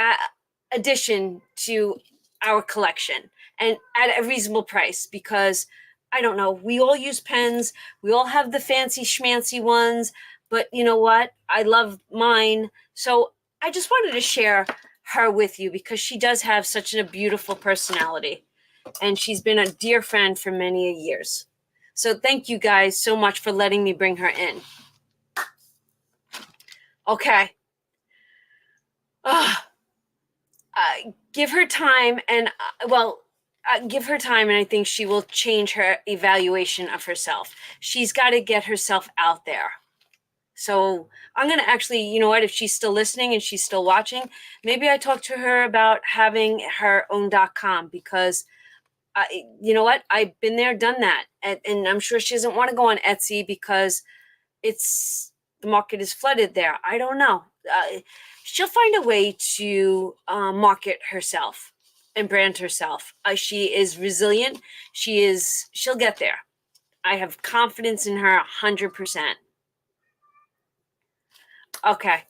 addition to our collection and at a reasonable price because I don't know, we all use pens, we all have the fancy schmancy ones, but you know what? I love mine. So I just wanted to share her with you because she does have such a beautiful personality and she's been a dear friend for many years. So thank you guys so much for letting me bring her in. Okay. Give her time and give her time and I think she will change her evaluation of herself. She's got to get herself out there. So I'm going to actually, you know what, if she's still listening and she's still watching, maybe I talk to her about having her own .com because you know what, I've been there, done that. And I'm sure she doesn't want to go on Etsy because the market is flooded there. I don't know. She'll find a way to market herself and brand herself. She is resilient. She'll get there. I have confidence in her 100%. Okay.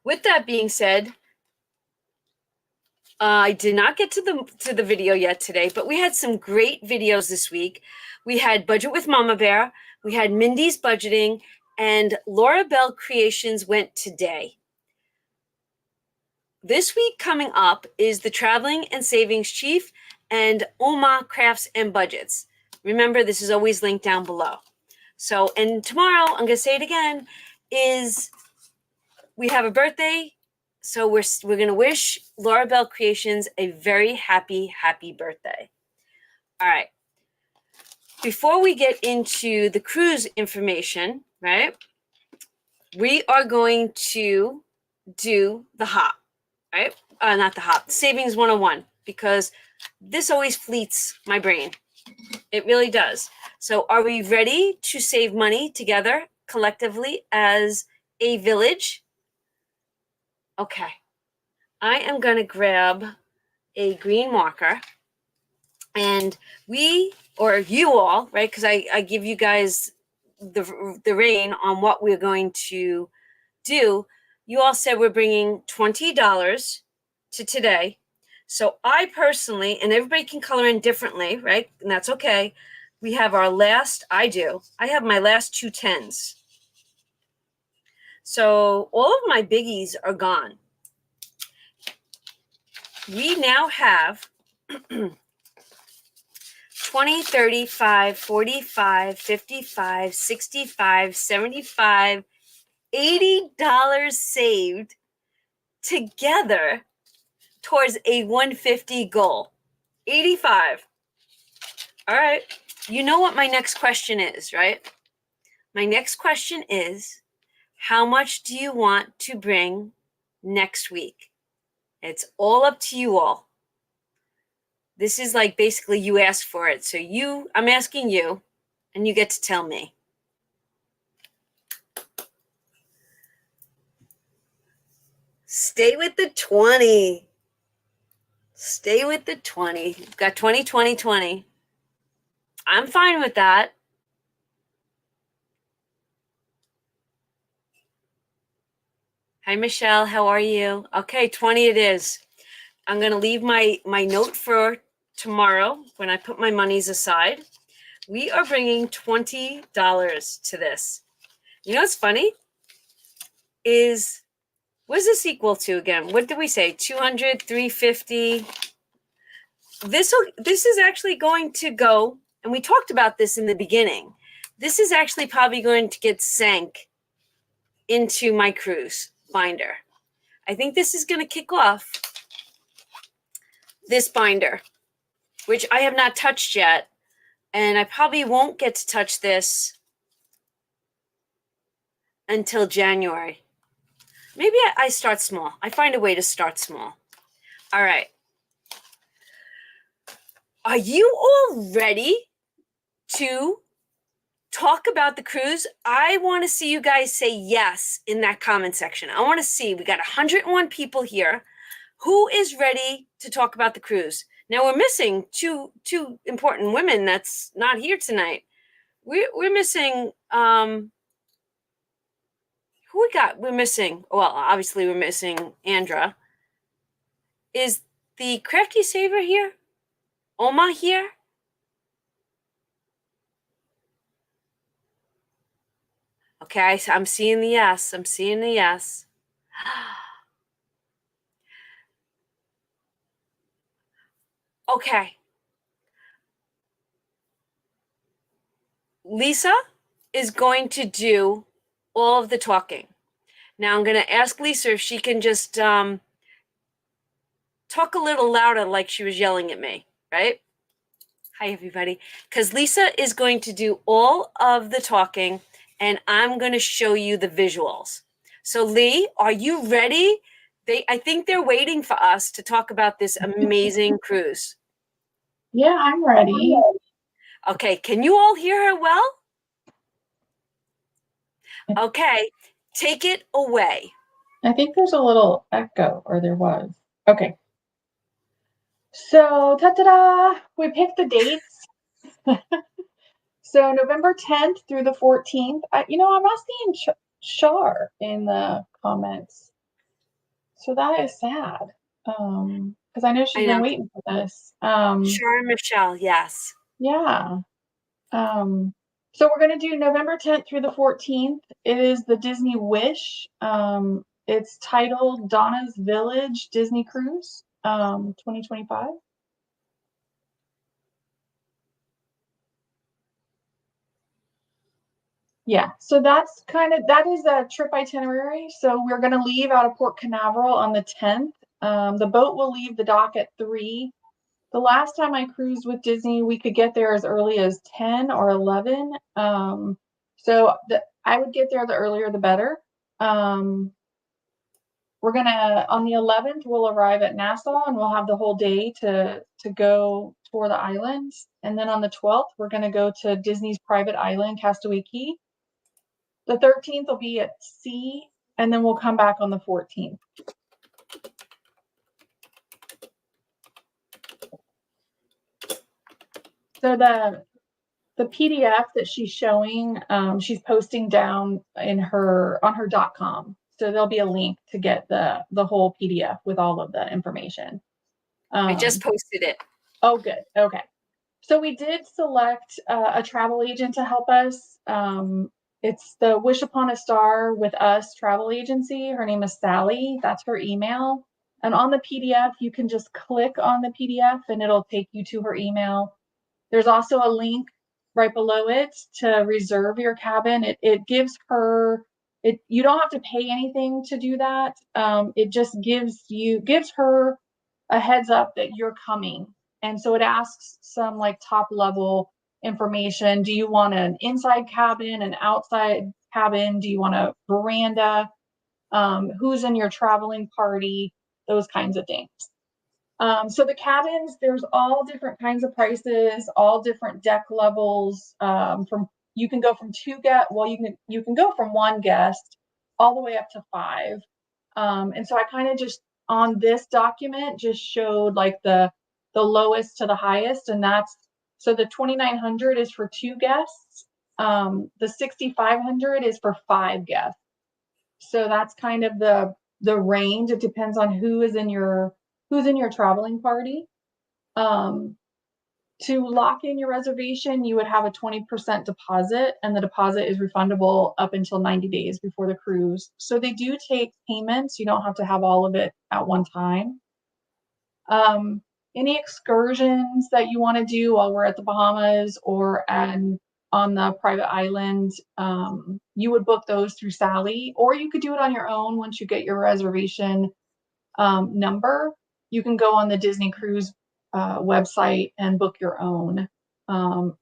With that being said, I did not get to the video yet today, but we had some great videos this week. We had Budget with Mama Bear, we had Mindy's Budgeting, and Laura Bell Creations went today. This week coming up is the Traveling and Savings Chief and Oma Crafts and Budgets. Remember, this is always linked down below. So, and tomorrow, I'm going to say it again, is we have a birthday. So we're going to wish Laura Bell Creations a very happy, happy birthday. All right. Before we get into the cruise information, right, we are going to do the hop, right? Not the hop, Savings 101, because this always fleets my brain. It really does. So are we ready to save money together collectively as a village? Okay. I am going to grab a green marker and we, or you all, right? Because I give you guys the rein on what we're going to do. You all said we're bringing $20 to today. So I personally, and everybody can color in differently, right? And that's okay. We have our last, I have my last 2 10s. So all of my biggies are gone. We now have 20, 35, 45, 55, 65, 75, $80 saved together towards a 150 goal. 85. All right. You know what my next question is, right? My next question is, how much do you want to bring next week? It's all up to you all. This is like basically you asked for it. So I'm asking you, and you get to tell me. Stay with the 20. Stay with the 20. You've got 20, 20, 20. I'm fine with that. Hi, Michelle. How are you? Okay, 20 it is. I'm going to leave my note for tomorrow when I put my monies aside. We are bringing $20 to this. You know what's funny? What is this equal to again? What did we say? 200, 350. This is actually going to go, and we talked about this in the beginning. This is actually probably going to get sank into my cruise binder. I think this is going to kick off this binder, which I have not touched yet. And I probably won't get to touch this until January. Maybe I start small. I find a way to start small. All right. Are you all ready to talk about the cruise? I want to see you guys say yes in that comment section. I want to see. We got 101 people here. Who is ready to talk about the cruise? Now we're missing two important women that's not here tonight. We're missing who we got? We're missing, well, obviously we're missing Andra. Is the Crafty Saver here? Oma here? Okay, I'm seeing the yes. I'm seeing the yes. Okay. Lisa is going to do all of the talking. Now I'm going to ask Lisa if she can just talk a little louder like she was yelling at me, right? Hi, everybody. Because Lisa is going to do all of the talking, and I'm going to show you the visuals. So, Lee, are you ready? I think they're waiting for us to talk about this amazing cruise. Yeah, I'm ready. Okay, can you all hear her well? Okay, take it away. I think there's a little echo, or there was. Okay. So, ta-da! We picked the dates. So November 10th through the 14th. I'm not seeing Char in the comments. So that is sad. Because I know she's been waiting for this. Char Michelle, yes. Yeah. So we're going to do November 10th through the 14th. It is the Disney Wish. It's titled Donna's Village Disney Cruise 2025. Yeah, so that is a trip itinerary. So we're going to leave out of Port Canaveral on the 10th. The boat will leave the dock at 3. The last time I cruised with Disney, we could get there as early as 10 or 11. I would get there the earlier the better. We're gonna on the 11th we'll arrive at Nassau and we'll have the whole day to go tour the islands. And then on the 12th we're gonna go to Disney's private island, Castaway Cay. The 13th will be at sea, and then we'll come back on the 14th. So the PDF that she's showing, she's posting down on her .com. So there'll be a link to get the whole PDF with all of the information. I just posted it. Oh, good. Okay. So we did select a travel agent to help us. It's the Wish Upon a Star with Us travel agency. Her name is Sally. That's her email. And on the PDF, you can just click on the PDF and it'll take you to her email. There's also a link right below it to reserve your cabin. It gives her, you don't have to pay anything to do that. It just gives her a heads up that you're coming. And so it asks some like top level information. Do you want an inside cabin, an outside cabin? Do you want a veranda? Who's in your traveling party? Those kinds of things. So the cabins, there's all different kinds of prices, all different deck levels. From you can go from you can go from one guest all the way up to 5. And so I kind of just on this document just showed like the lowest to the highest, and that's so the 2,900 is for 2 guests. The 6,500 is for 5 guests. So that's kind of the range. It depends on who's in your traveling party. To lock in your reservation, you would have a 20% deposit, and the deposit is refundable up until 90 days before the cruise. So they do take payments. You don't have to have all of it at one time. Any excursions that you want to do while we're at the Bahamas or on the private island, you would book those through Sally, or you could do it on your own once you get your reservation number. You can go on the Disney Cruise website and book your own.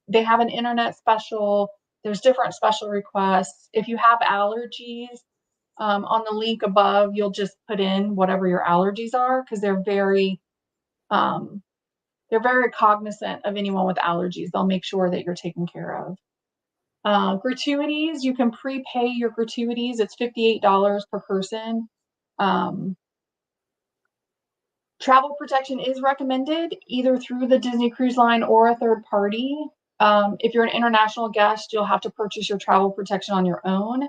They have an internet special. There's different special requests. If you have allergies, on the link above, you'll just put in whatever your allergies are, because they're very cognizant of anyone with allergies. They'll make sure that you're taken care of. Gratuities, you can prepay your gratuities. It's $58 per person. Travel protection is recommended either through the Disney Cruise Line or a third party. If you're an international guest, you'll have to purchase your travel protection on your own.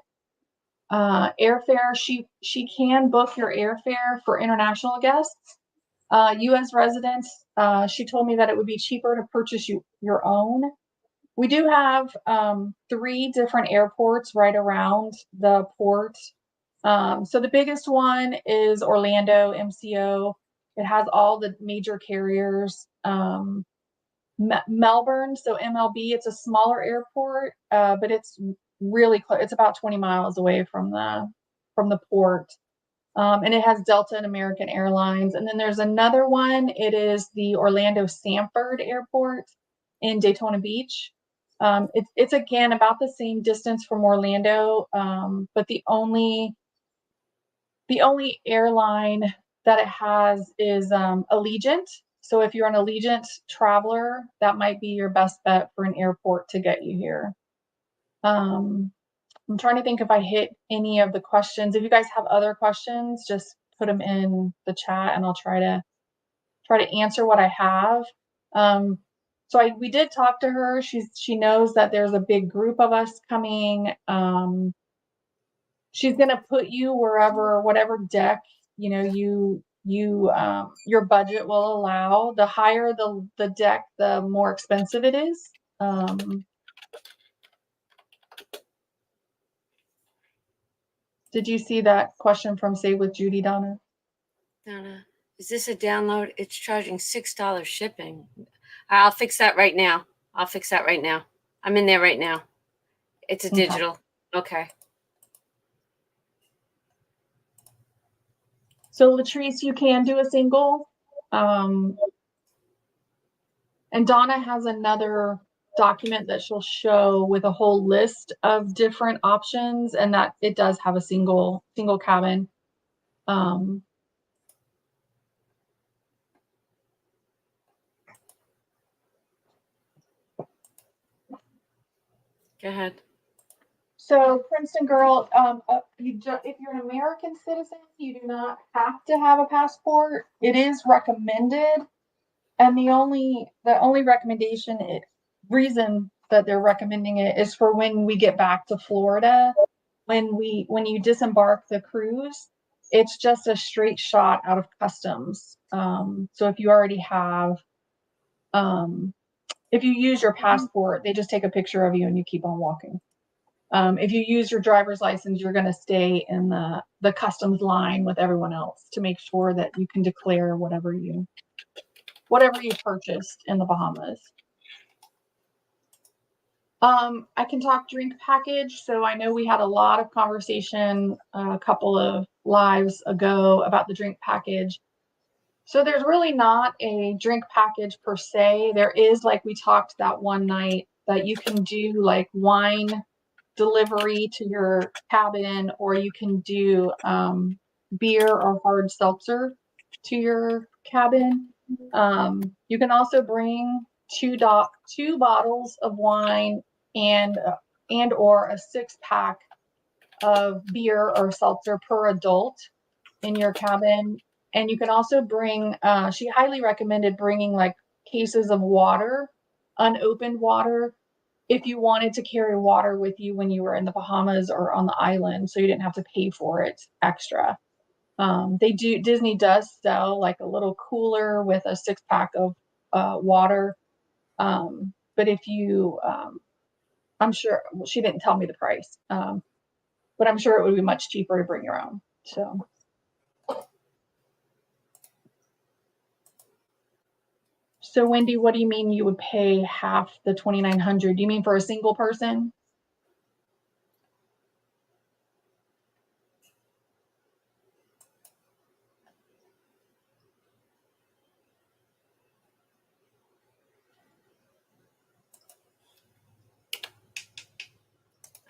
Airfare, she can book your airfare for international guests. U.S. residents, she told me that it would be cheaper to purchase your own. We do have 3 different airports right around the port. So the biggest one is Orlando, MCO. It has all the major carriers. Melbourne, so MLB, it's a smaller airport, but it's really close. It's about 20 miles away from the port. And it has Delta and American Airlines. And then there's another one. It is the Orlando Sanford Airport in Daytona Beach. It's again about the same distance from Orlando, but the only airline that it has is Allegiant. So if you're an Allegiant traveler, that might be your best bet for an airport to get you here. I'm trying to think if I hit any of the questions. If you guys have other questions, just put them in the chat and I'll try to answer what I have. So we did talk to her. She knows that there's a big group of us coming. She's gonna put you whatever deck your budget will allow. The higher the deck, the more expensive it is. Did you see that question from Save with Judy, Donna? Donna, is this a download? It's charging $6 shipping. I'll fix that right now. I'm in there right now. It's a digital. Okay. So Latrice, you can do a single. And Donna has another document that she'll show with a whole list of different options, and that it does have a single cabin. Go ahead. So Princeton girl, if you're an American citizen, you do not have to have a passport. It is recommended, and the only reason that they're recommending it is for when we get back to Florida. When you disembark the cruise, it's just a straight shot out of customs. So if you already have, if you use your passport, they just take a picture of you and you keep on walking. If you use your driver's license, you're going to stay in the customs line with everyone else to make sure that you can declare whatever you purchased in the Bahamas. I can talk drink package. So I know we had a lot of conversation a couple of lives ago about the drink package. So there's really not a drink package per se. There is, like we talked that one night, that you can do like wine delivery to your cabin, or you can do beer or hard seltzer to your cabin. You can also bring two bottles of wine and or a 6-pack of beer or seltzer per adult in your cabin. And you can also bring, she highly recommended bringing like cases of water, unopened water, if you wanted to carry water with you when you were in the Bahamas or on the island, so you didn't have to pay for it extra. Disney does sell like a little cooler with a 6-pack of water. But if you, I'm sure, well, she didn't tell me the price, but I'm sure it would be much cheaper to bring your own. So Wendy, what do you mean you would pay half the $2,900? Do you mean for a single person?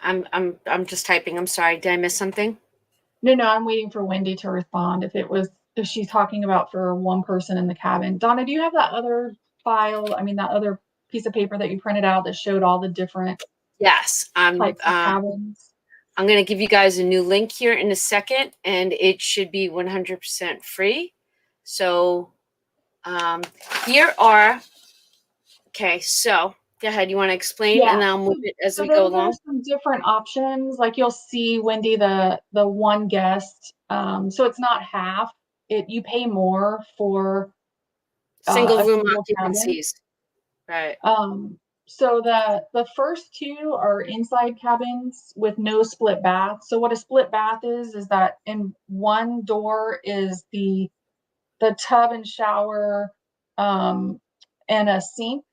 I'm just typing. I'm sorry. Did I miss something? No, I'm waiting for Wendy to respond. If she's talking about for one person in the cabin. Donna, do you have that other file? I mean, that other piece of paper that you printed out that showed all the different Yes. types of cabins? I'm going to give you guys a new link here in a second, and it should be 100% free. So here are, okay, so go ahead. You want to explain, and I'll move it as we go along? Those are some different options. Like you'll see, Wendy, the one guest. So it's not half. You pay more for Single a room single cabin. occupancies. Right. So the first two are inside cabins with no split bath. So what a split bath is that in one door is the tub and shower, and a sink,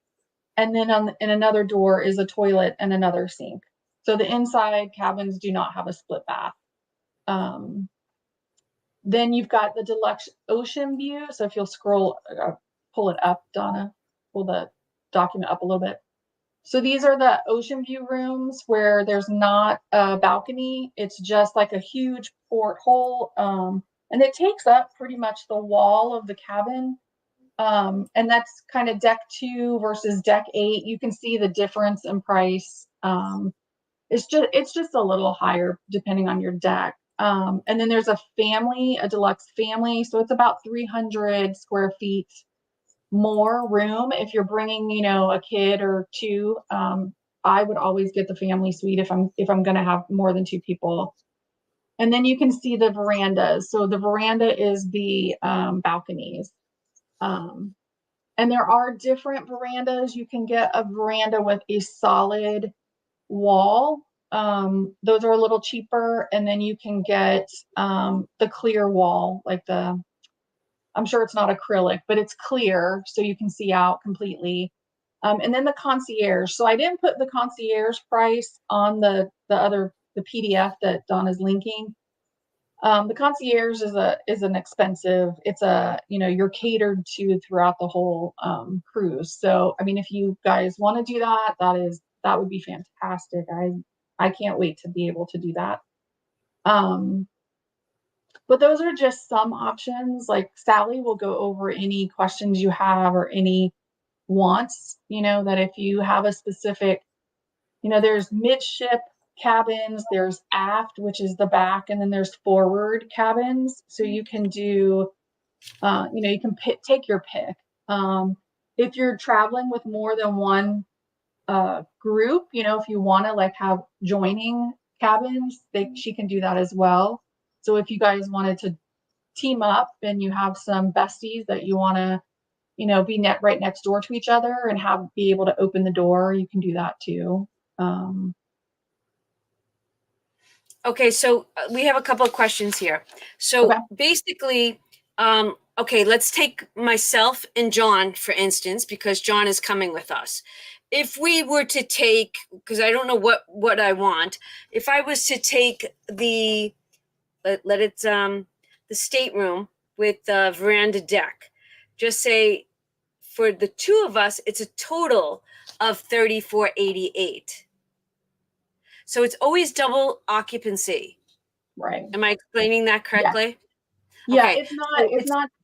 and then in another door is a toilet and another sink. So the inside cabins do not have a split bath. Then you've got the deluxe ocean view. So if you'll pull it up, Donna, pull the document up a little bit. So these are the ocean view rooms where there's not a balcony. It's just like a huge porthole. And it takes up pretty much the wall of the cabin. And that's kind of deck 2 versus deck 8. You can see the difference in price. It's just a little higher depending on your deck. And then there's a deluxe family. So it's about 300 square feet more room if you're bringing, a kid or two. I would always get the family suite if I'm going to have more than 2 people. And then you can see the verandas. So the veranda is the balconies. And there are different verandas. You can get a veranda with a solid wall. Those are a little cheaper. And then you can get the clear wall, like I'm sure it's not acrylic, but it's clear so you can see out completely. And then the concierge. So I didn't put the concierge price on the PDF that Donna's linking. The concierge is an expensive. It's you're catered to throughout the whole cruise. So I mean, if you guys want to do that, that would be fantastic. I can't wait to be able to do that. But those are just some options. Like Sally will go over any questions you have or any wants, that if you have a specific, there's midship cabins, there's aft, which is the back, and then there's forward cabins. So you can do, you can take your pick. If you're traveling with more than one group, if you want to like have joining cabins, she can do that as well. So if you guys wanted to team up and you have some besties that you want to, be right next door to each other and be able to open the door, you can do that too. Okay, so we have a couple of questions here. So basically, okay, let's take myself and John, for instance, because John is coming with us. If we were to take, because I don't know what I want, if I was to take the stateroom with the veranda deck, just say for the two of us, it's a total of $34.88. So it's always double occupancy. Right. Am I explaining that correctly? Yeah, Okay.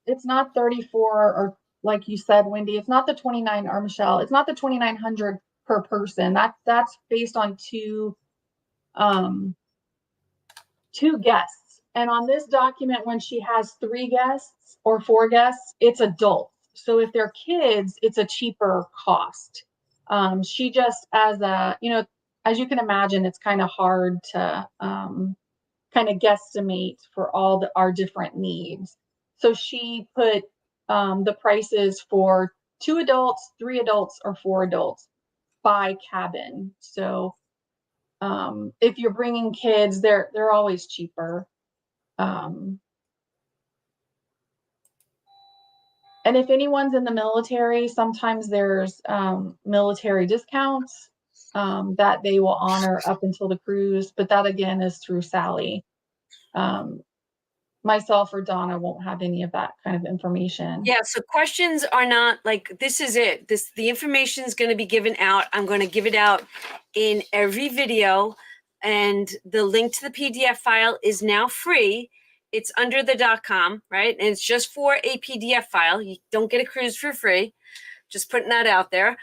it's not 34, or like you said, Wendy, it's not the 29, or Michelle, it's not the 2,900 per person. That's based on um two guests. And on this document, when she has 3 guests or 4 guests, it's adults. So if they're kids, it's a cheaper cost. She just, as a, as you can imagine, it's kind of hard to kind of guesstimate for all our different needs. So she put the prices for 2 adults, 3 adults, or 4 adults by cabin. So if you're bringing kids, they're always cheaper. And if anyone's in the military, sometimes there's military discounts that they will honor up until the cruise, but that again is through Sally. Myself or Donna won't have any of that kind of information. Yeah, so questions are not like, this is it. The information is going to be given out. I'm going to give it out in every video, and the link to the PDF file is now free. It's under the .com, right? And it's just for a PDF file. You don't get a cruise for free. Just putting that out there.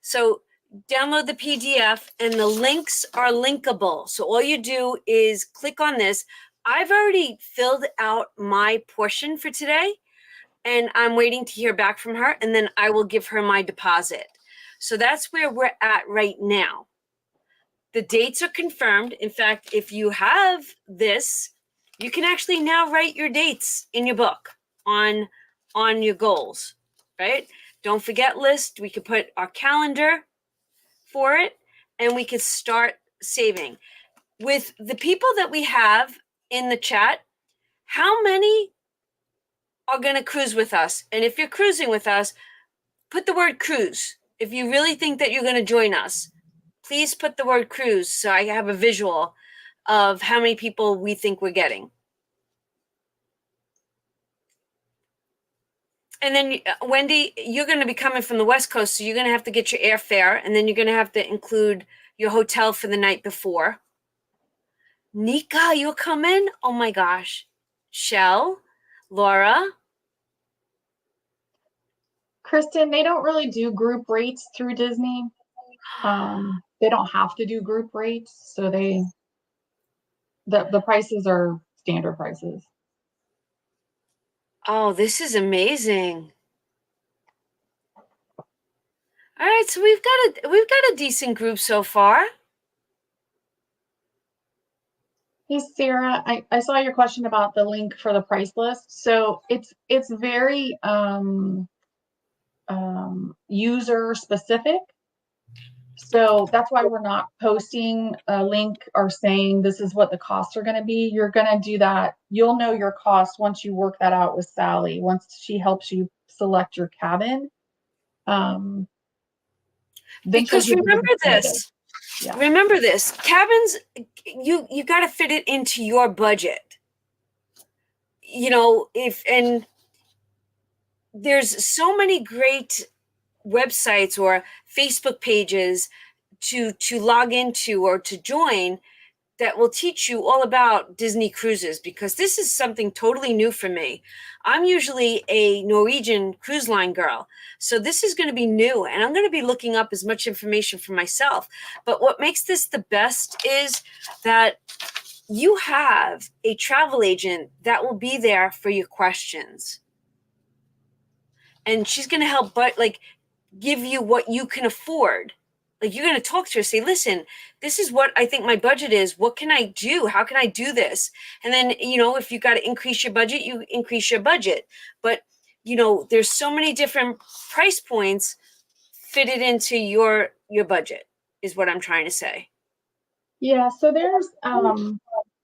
So download the PDF, and the links are linkable. So all you do is click on this. I've already filled out my portion for today, and I'm waiting to hear back from her, and then I will give her my deposit. So that's where we're at right now. The dates are confirmed. In fact, if you have this, you can actually now write your dates in your book on your goals, right? Don't forget list. We could put our calendar for it, and we could start saving. With the people that we have in the chat, how many are going to cruise with us? And if you're cruising with us, put the word cruise. If you really think that you're going to join us, please put the word cruise so I have a visual of how many people we think we're getting. And then, Wendy, you're going to be coming from the West Coast, so you're going to have to get your airfare, and then you're going to have to include your hotel for the night before. Nika, you're coming? Oh my gosh. Shell, Laura. Kristen, they don't really do group rates through Disney. They don't have to do group rates, so the prices are standard prices. Oh, this is amazing. All right, so we've got a decent group so far. Hey Sarah, I saw your question about the link for the price list. So it's very user specific. So that's why we're not posting a link or saying this is what the costs are going to be. You're going to do that. You'll know your cost once you work that out with Sally, once she helps you select your cabin. Because remember this. Yeah. Remember this. Cabins, you got to fit it into your budget. And there's so many great websites or Facebook pages to log into or to join that will teach you all about Disney cruises, because this is something totally new for me. I'm usually a Norwegian cruise line girl, so this is going to be new, and I'm going to be looking up as much information for myself. But what makes this the best is that you have a travel agent that will be there for your questions, and she's going to help give you what you can afford. Like, you're going to talk to her, say, listen, this is what I think my budget is. What can I do? How can I do this? And then, if you got to increase your budget, you increase your budget. But, there's so many different price points fitted into your budget is what I'm trying to say. Yeah. So there's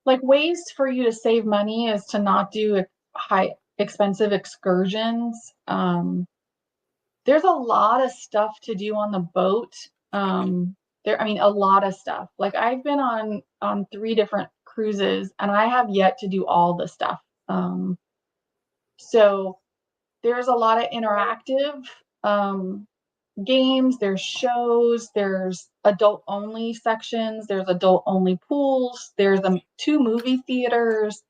ways for you to save money is to not do high expensive excursions. There's a lot of stuff to do on the boat. A lot of stuff. Like, I've been on 3 different cruises, and I have yet to do all the stuff. So There's a lot of interactive games, there's shows, there's adult only sections, there's adult only pools, there's 2 movie theaters,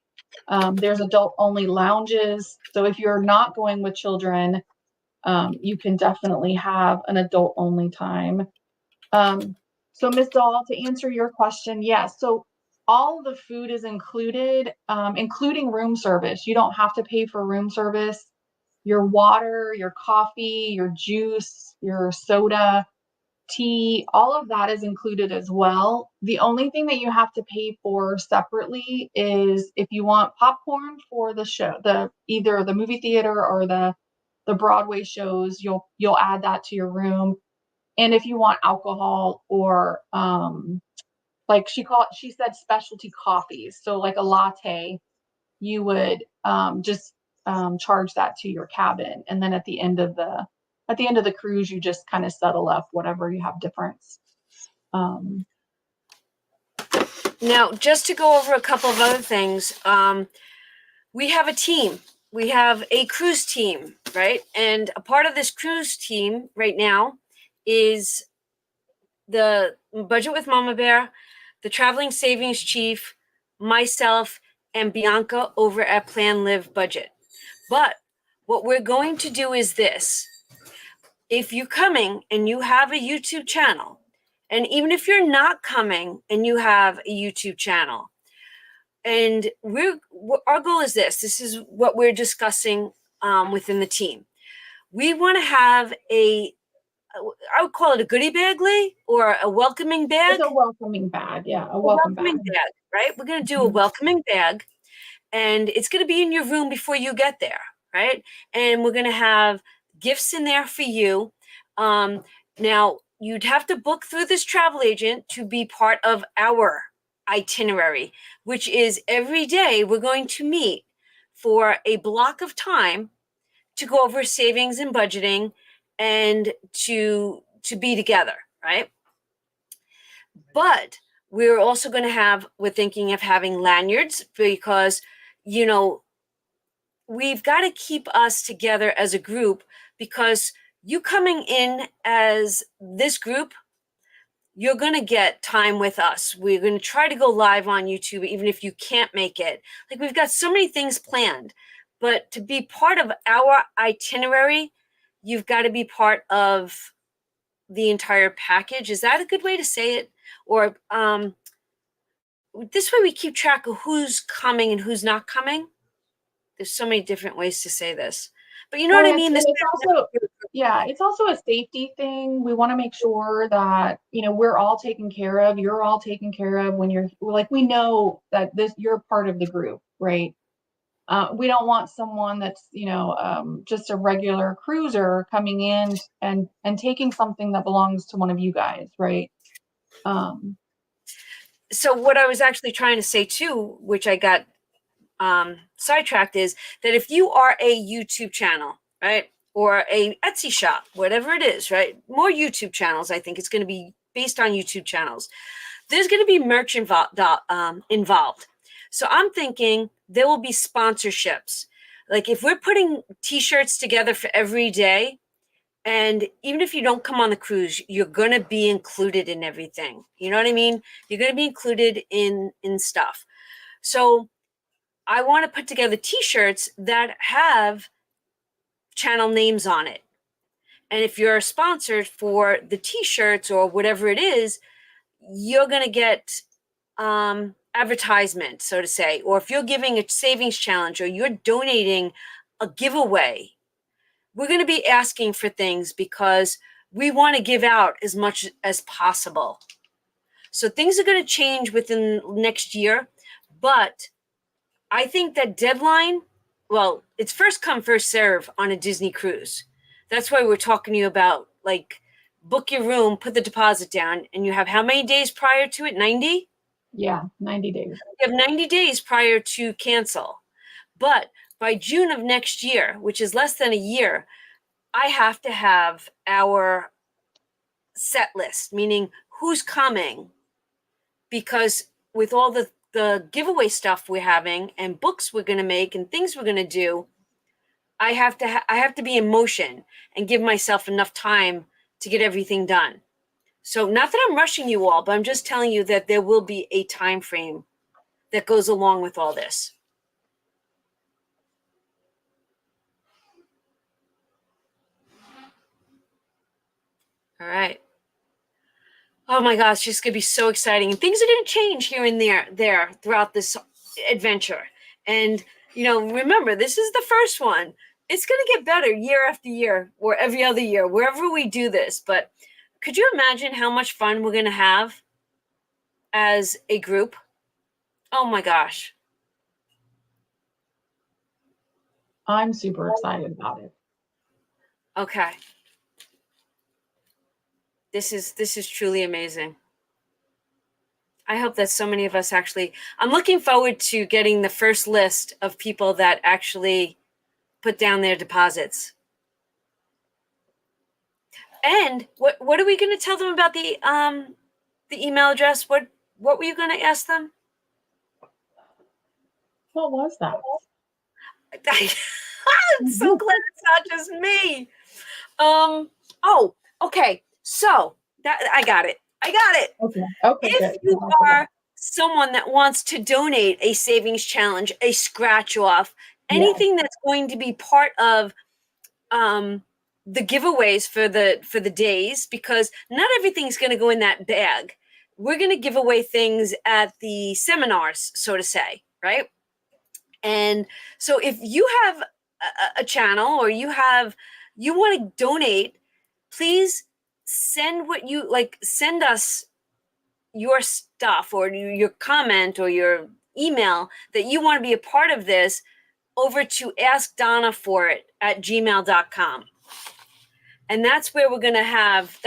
there's adult only lounges. So if you're not going with children, you can definitely have an adult only time. So Ms. Dahl, to answer your question, yes. So all the food is included, including room service. You don't have to pay for room service. Your water, your coffee, your juice, your soda, tea, all of that is included as well. The only thing that you have to pay for separately is if you want popcorn for the show, either the movie theater or the Broadway shows, you'll add that to your room. And if you want alcohol or like she said specialty coffees, so like a latte, you would just charge that to your cabin, and then at the end of the cruise, you just kind of settle up whatever you have difference. Now, just to go over a couple of other things, we have a team. We have a cruise team, right? And a part of this cruise team right now is the Budget with Mama Bear, the Traveling Savings Chief, myself, and Bianca over at Plan Live Budget. But what we're going to do is this. If you're coming and you have a YouTube channel, and even if you're not coming and you have a YouTube channel, and our goal is this is what we're discussing within the team. We want to have I would call it a goodie bag, Lee, or a welcoming bag. It's a welcoming bag, yeah, a welcoming bag, right? We're going to do a welcoming bag, and it's going to be in your room before you get there, right? And we're going to have gifts in there for you. Now, you'd have to book through this travel agent to be part of our itinerary, which is every day we're going to meet for a block of time to go over savings and budgeting and to be together, right? But we're also going to we're thinking of having lanyards because, we've got to keep us together as a group, because you coming in as this group, you're going to get time with us. We're going to try to go live on YouTube, even if you can't make it. Like, we've got so many things planned, but to be part of our itinerary, you've got to be part of the entire package. Is that a good way to say it? Or this way we keep track of who's coming and who's not coming. There's so many different ways to say this, but you know what I mean? It's also a safety thing. We want to make sure that, we're all taken care of. You're all taken care of when we know that you're part of the group, right? We don't want someone that's, just a regular cruiser coming in and taking something that belongs to one of you guys, right? So what I was actually trying to say too, which I got sidetracked, is that if you are a YouTube channel, right, or a Etsy shop, whatever it is, right, more YouTube channels, I think it's going to be based on YouTube channels, there's going to be merch involved. So I'm thinking there will be sponsorships. Like, if we're putting t-shirts together for every day, and even if you don't come on the cruise, you're going to be included in everything. You know what I mean? You're going to be included in stuff. So I want to put together t-shirts that have channel names on it. And if you're sponsored for the t-shirts or whatever it is, you're going to get advertisement, so to say. Or if you're giving a savings challenge or you're donating a giveaway, we're going to be asking for things because we want to give out as much as possible. So things are going to change within next year, but I think that deadline, well, it's first come, first serve on a Disney cruise. That's why we're talking to you about, like, book your room, put the deposit down, and you have how many days prior to it? 90? Yeah, 90 days. You have 90 days prior to cancel. But by June of next year, which is less than a year, I have to have our set list, meaning who's coming, because with all the giveaway stuff we're having and books we're going to make and things we're going to do, I have to be in motion and give myself enough time to get everything done. So not that I'm rushing you all, but I'm just telling you that there will be a time frame that goes along with all this. All right. Oh my gosh, it's gonna be so exciting. And things are gonna change here and there throughout this adventure. And remember, this is the first one. It's gonna get better year after year or every other year, wherever we do this. But could you imagine how much fun we're gonna have as a group? Oh my gosh. I'm super excited about it. Okay. This is truly amazing. I hope that so many of us actually, I'm looking forward to getting the first list of people that actually put down their deposits. And what are we going to tell them about the email address? What were you going to ask them? What was that? I'm so glad it's not just me. Oh, okay. So that I got it. Okay. If you are someone that wants to donate a savings challenge, a scratch off, anything that's going to be part of the giveaways for the days, because not everything's going to go in that bag. We're going to give away things at the seminars, so to say, right? And so if you have a channel or you want to donate, please send send us your stuff or your comment or your email that you want to be a part of this over to askdonnaforit@gmail.com. And that's where we're going to have,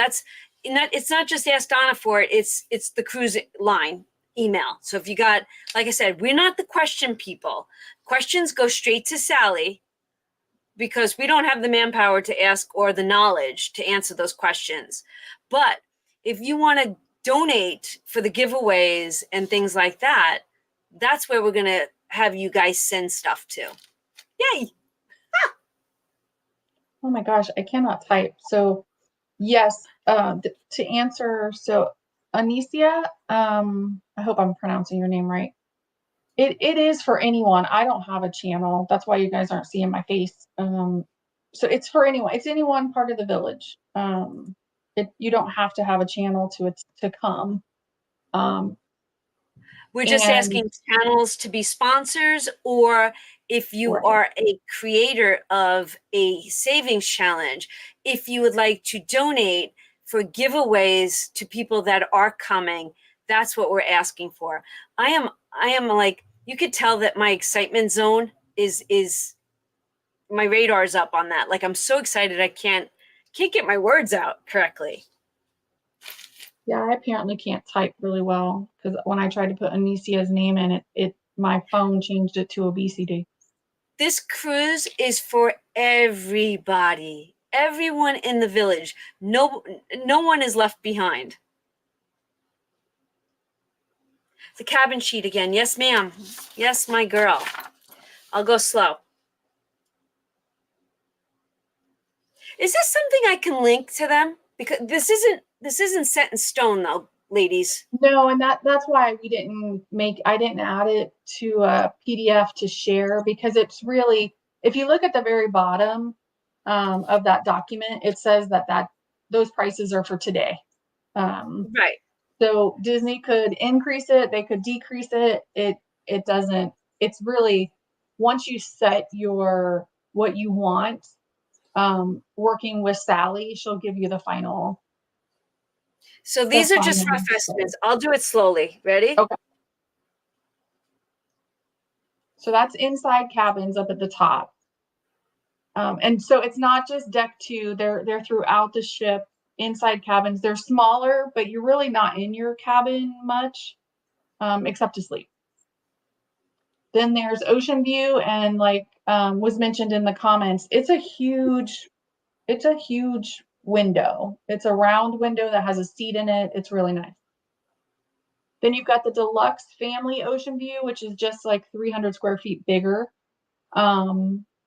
it's not just Ask Donna for it, it's the cruise line email. So if you got, like I said, we're not the question people. Questions go straight to Sally because we don't have the manpower to ask or the knowledge to answer those questions. But if you want to donate for the giveaways and things like that, that's where we're going to have you guys send stuff to. Yay! Oh my gosh, I cannot type. So yes, to answer, so Anicia, I hope I'm pronouncing your name right. It is for anyone. I don't have a channel. That's why you guys aren't seeing my face. So it's for anyone. It's anyone part of the village. You don't have to have a channel to come. We're just asking channels to be sponsors, or if you are a creator of a savings challenge, if you would like to donate for giveaways to people that are coming, that's what we're asking for. I am like, you could tell that my excitement zone is my radar's up on that. Like, I'm so excited I can't get my words out correctly. Yeah, I apparently can't type really well because when I tried to put Anicia's name in it, my phone changed it to obesity. This cruise is for everybody, everyone in the village. No one is left behind. The cabin sheet again. Yes, ma'am. Yes, my girl. I'll go slow. Is this something I can link to them? Because this isn't set in stone though, ladies. No, and that's why I didn't add it to a PDF to share, because it's really, if you look at the very bottom of that document, it says that those prices are for today. Right. So Disney could increase it, they could decrease it. It doesn't, it's really, once you set what you want, working with Sally, she'll give you the final. So these are just rough estimates. I'll do it slowly. Ready? Okay. So that's inside cabins up at the top. And so it's not just deck 2, they're throughout the ship. Inside cabins, they're smaller, but you're really not in your cabin much, except to sleep. Then there's ocean view, and like was mentioned in the comments, it's a huge window. It's a round window that has a seat in it. It's really nice. Then you've got the deluxe family ocean view, which is just like 300 square feet bigger.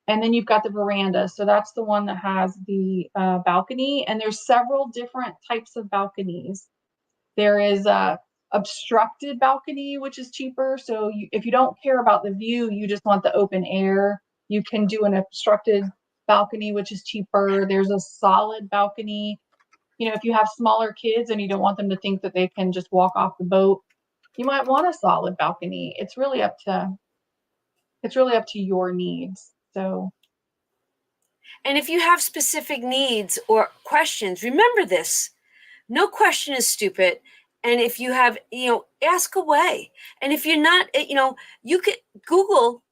And then you've got the veranda. So that's the one that has the balcony. And there's several different types of balconies. There is a obstructed balcony, which is cheaper. So if you don't care about the view, you just want the open air, you can do an obstructed balcony, which is cheaper. There's a solid balcony. You know, if you have smaller kids and you don't want them to think that they can just walk off the boat, you might want a solid balcony. It's really up to your needs. So, And if you have specific needs or questions, remember this: no question is stupid. And if you have, ask away. And if you're not, you can Google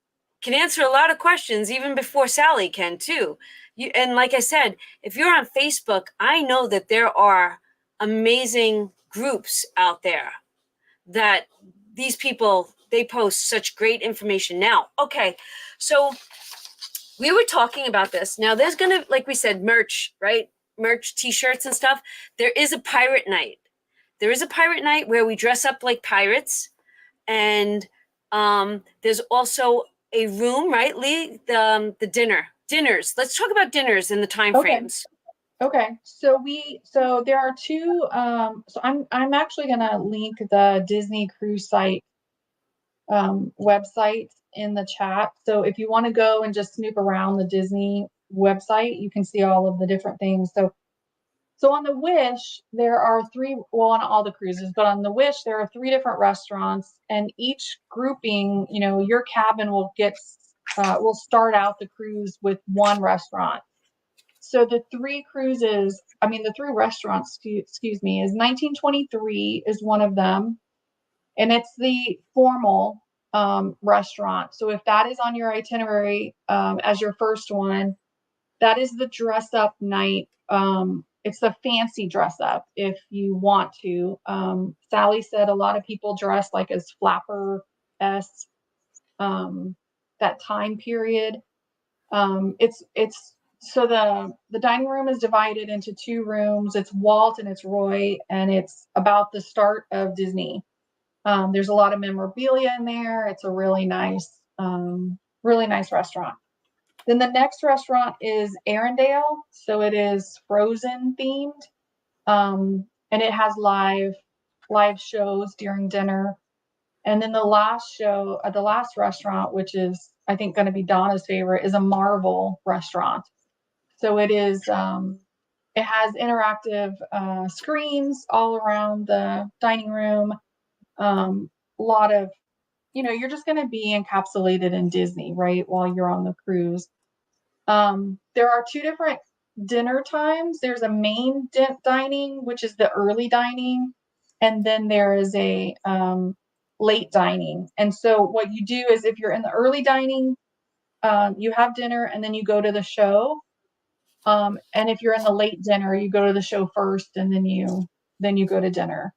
can answer a lot of questions even before Sally can too. And like I said, if you're on Facebook, I know that there are amazing groups out there that these people, they post such great information. Now, okay, so we were talking about this. Now there's gonna, like we said, merch, right? Merch, t-shirts and stuff. There is a pirate night. There is a pirate night where we dress up like pirates. And there's also a room, right, Lee? The dinners. Let's talk about dinners and the time frames. Okay. So there are two. So I'm actually gonna link the Disney cruise site website in the chat. So if you want to go and just snoop around the Disney website, you can see all of the different things. So on the Wish, there are three, well, on all the cruises, but on the Wish, there are three different restaurants, and each grouping, your cabin will start out the cruise with one restaurant. So the three restaurants, excuse me, is 1923 is one of them, and it's the formal restaurant. So if that is on your itinerary as your first one, that is the dress up night. It's the fancy dress up if you want to. Sally said a lot of people dress like as flapper-esque, that time period. So the dining room is divided into two rooms. It's Walt and it's Roy, and it's about the start of Disney. There's a lot of memorabilia in there. It's a really nice restaurant. Then the next restaurant is Arendelle. So it is Frozen themed. And it has live shows during dinner. And then the last restaurant, which is, I think, going to be Donna's favorite, is a Marvel restaurant. So it has interactive screens all around the dining room. A lot of, you're just going to be encapsulated in Disney, right, while you're on the cruise. There are two different dinner times. There's a main dining, which is the early dining, and then there is a late dining. And so what you do is, if you're in the early dining, you have dinner and then you go to the show. And if you're in the late dinner, you go to the show first and then you go to dinner.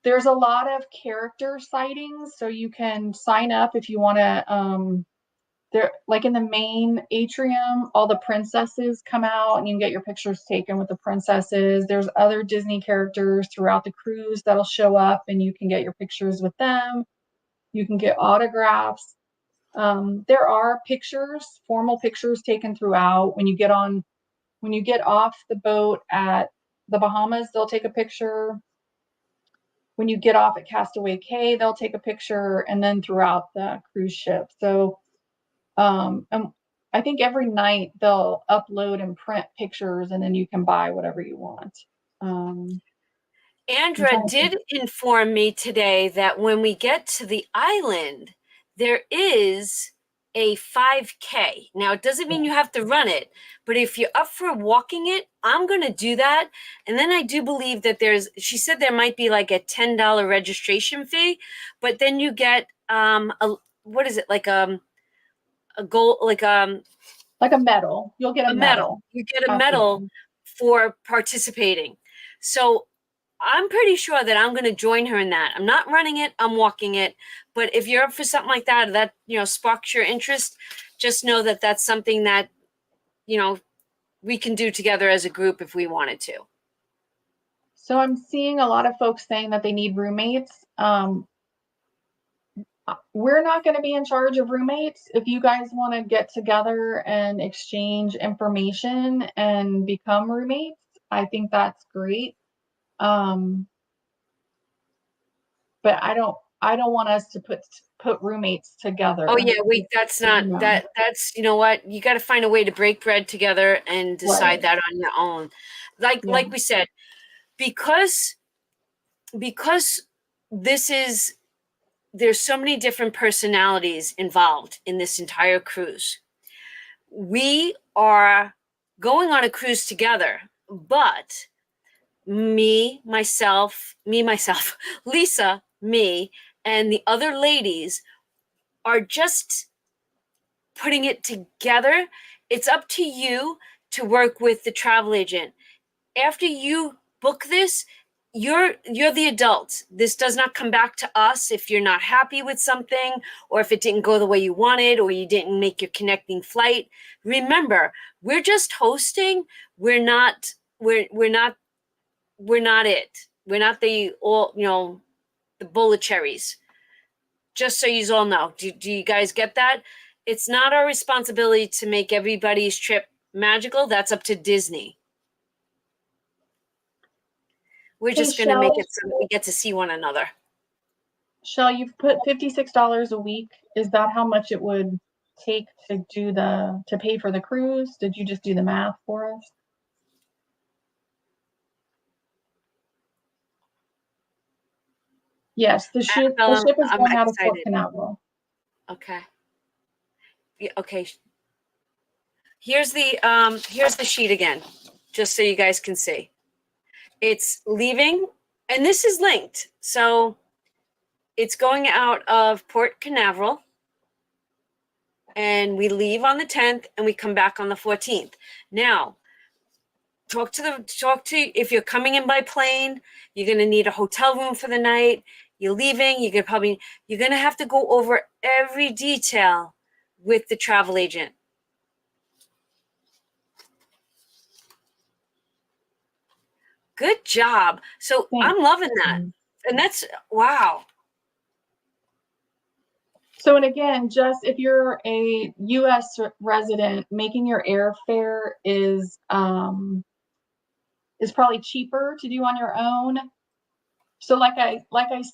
There's a lot of character sightings, so you can sign up if you want to. They're like in the main atrium, all the princesses come out and you can get your pictures taken with the princesses. There's other Disney characters throughout the cruise that'll show up and you can get your pictures with them. You can get autographs. There are formal pictures taken throughout. When you get off the boat at the Bahamas, they'll take a picture. When you get off at Castaway Cay, they'll take a picture, and then throughout the cruise ship. So I think every night they'll upload and print pictures, and then you can buy whatever you want. Andra did inform me today that when we get to the island, there is a 5K. Now, it doesn't mean you have to run it, but if you're up for walking it, I'm going to do that. And then I do believe that she said there might be like a $10 registration fee, but then you get, what is it? Like a gold, like a medal. You'll get a medal. You get a medal for participating. So I'm pretty sure that I'm going to join her in that. I'm not running it, I'm walking it. But if you're up for something like that sparks your interest, just know that that's something that, we can do together as a group if we wanted to. So I'm seeing a lot of folks saying that they need roommates. we're not going to be in charge of roommates. If you guys want to get together and exchange information and become roommates, I think that's great. But I don't want us to put roommates together. Oh yeah, wait, that's not that's you know what? You got to find a way to break bread together and decide Right. that on your own. Like Yeah. we said, because this is there's so many different personalities involved in this entire cruise. We are going on a cruise together, but myself, Lisa, me, and the other ladies are just putting it together. It's up to you to work with the travel agent. After you book this, you're the adult. This does not come back to us if you're not happy with something, or if it didn't go the way you wanted, or you didn't make your connecting flight. Remember, we're just hosting. We're not it. We're not the all, the bullet cherries. Just so you all know. Do you guys get that? It's not our responsibility to make everybody's trip magical. That's up to Disney. We're just going to make it so that we get to see one another. Shell, you've put $56 a week. Is that how much it would take to pay for the cruise? Did you just do the math for us? Yes, the ship is going out of Port Canaveral. Okay. Yeah, okay. Here's the sheet again, just so you guys can see. It's leaving, and this is linked. So it's going out of Port Canaveral, and we leave on the 10th, and we come back on the 14th. Now, talk to if you're coming in by plane, you're going to need a hotel room for the night. You're leaving, you're going to have to go over every detail with the travel agent. Good job. So thanks. I'm loving that. And that's, wow. So, and again, just if you're a U.S. resident, making your airfare is probably cheaper to do on your own. So like I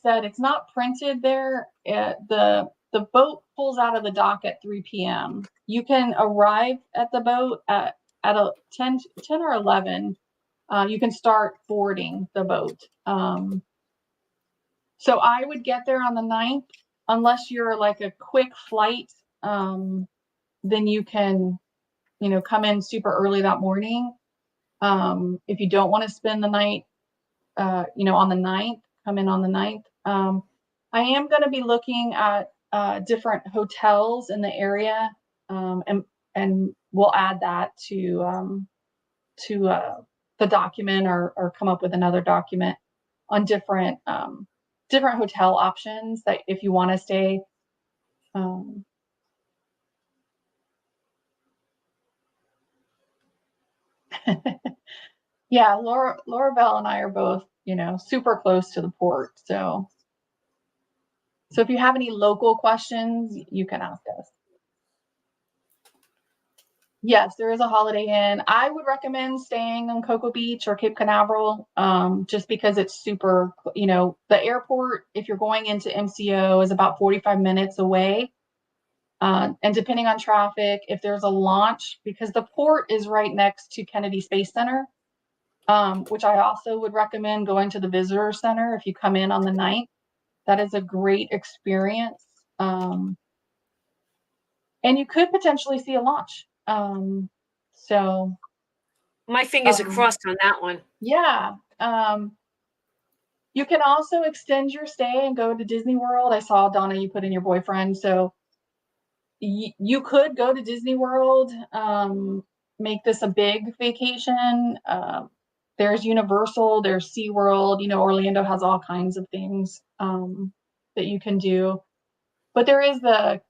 said, it's not printed there. The boat pulls out of the dock at 3 p.m. You can arrive at the boat at 10 or 11. You can start boarding the boat. So I would get there on the 9th, unless you're like a quick flight. Then you can, come in super early that morning. If you don't want to spend the night, on the 9th, come in on the 9th. I am going to be looking at different hotels in the area, and we'll add that to the document, or come up with another document on different hotel options that if you want to stay. Yeah, Laura Bell and I are both, super close to the port. So if you have any local questions, you can ask us. Yes, there is a Holiday Inn. I would recommend staying on Cocoa Beach or Cape Canaveral, just because it's super, the airport, if you're going into MCO, is about 45 minutes away. And depending on traffic, if there's a launch, because the port is right next to Kennedy Space Center, which I also would recommend going to the visitor center if you come in on the 9th. That is a great experience. And you could potentially see a launch. So my fingers are crossed on that one. Yeah. You can also extend your stay and go to Disney World. I saw, Donna, you put in your boyfriend. So you could go to Disney World, make this a big vacation. There's Universal, there's SeaWorld. Orlando has all kinds of things that you can do. But there is the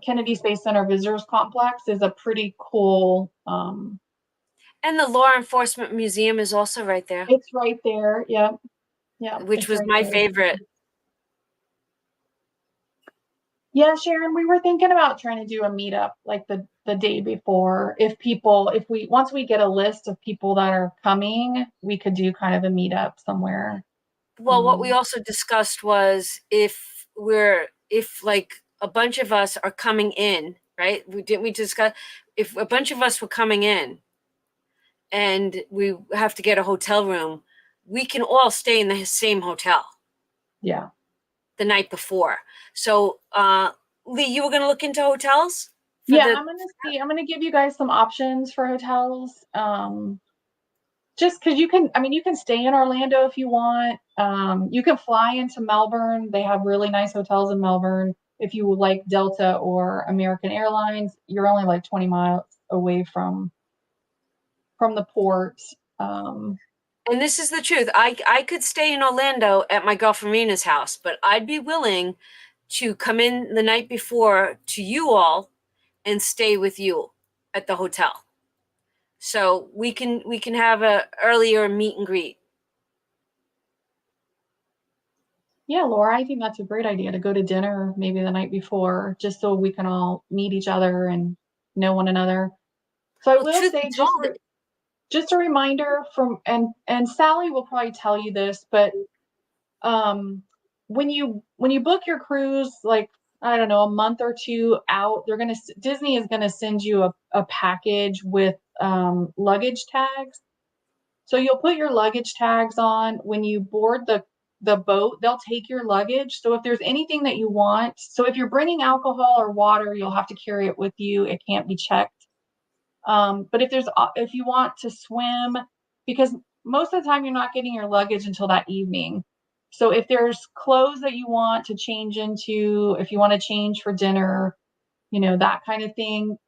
Kennedy Space Center Visitors Complex is a pretty cool. And the Law Enforcement Museum is also right there. It's right there. Yep. Which was my favorite. Yeah, Sharon, we were thinking about trying to do a meetup like the day before. If we once we get a list of people that are coming, we could do kind of a meetup somewhere. Well, what we also discussed was if like a bunch of us are coming in, right? We discuss if a bunch of us were coming in and we have to get a hotel room, we can all stay in the same hotel Yeah. the night before. So, Lee, you were going to look into hotels for Yeah, the. I'm gonna give you guys some options for hotels. Just because you can stay in Orlando if you want. You can fly into Melbourne. They have really nice hotels in Melbourne. If you would like Delta or American Airlines, you're only like 20 miles away from the port. Um, And this is the truth. I could stay in Orlando at my girlfriend Rena's house, but I'd be willing to come in the night before to you all and stay with you at the hotel. So we can have a earlier meet and greet. yeah, Laura, I think that's a great idea to go to dinner maybe the night before, just so we can all meet each other and know one another. So I Well, will truth be say told, just a reminder from and Sally will probably tell you this, but um when you book your cruise, like I don't know, a month or two out, Disney is gonna send you a package with luggage tags. So you'll put your luggage tags on when you board the boat. They'll take your luggage. So if there's anything that you want, so if you're bringing alcohol or water, you'll have to carry it with you. It can't be checked. But if you want to swim, because most of the time you're not getting your luggage until that evening. So if there's clothes that you want to change into, if you want to change for dinner, that kind of thing,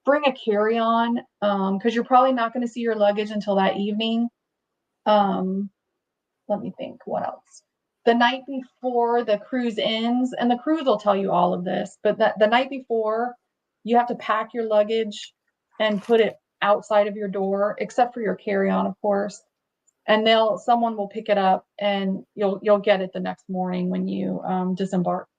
bring a carry-on, because you're probably not going to see your luggage until that evening. Um, Let me think, what else? The night before the cruise ends, and the cruise will tell you all of this, but the night before, you have to pack your luggage and put it outside of your door, except for your carry-on, of course. And someone will pick it up, and you'll get it the next morning when you disembark.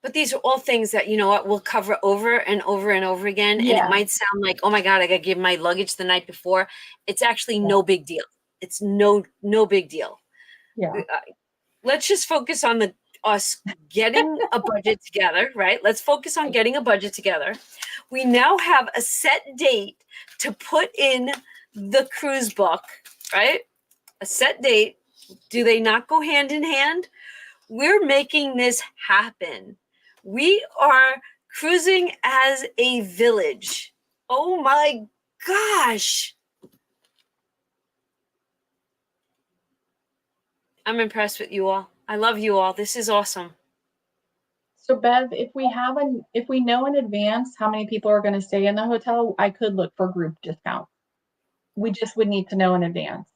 but these are all things that you know what we'll cover over and over and over again. And it Yeah, might sound like, oh my God, I got to give my luggage the night before. It's actually yeah, no big deal. It's no big deal. yeah. Let's just focus on us getting a budget together, right? Let's focus on getting a budget together. We now have a set date to put in the cruise book, right? A set date. Do they not go hand in hand? We're making this happen. We are cruising as a village. Oh my gosh. I'm impressed with you all. I love you all. This is awesome. So Bev, if we know in advance how many people are going to stay in the hotel, I could look for group discounts. We just would need to know in advance.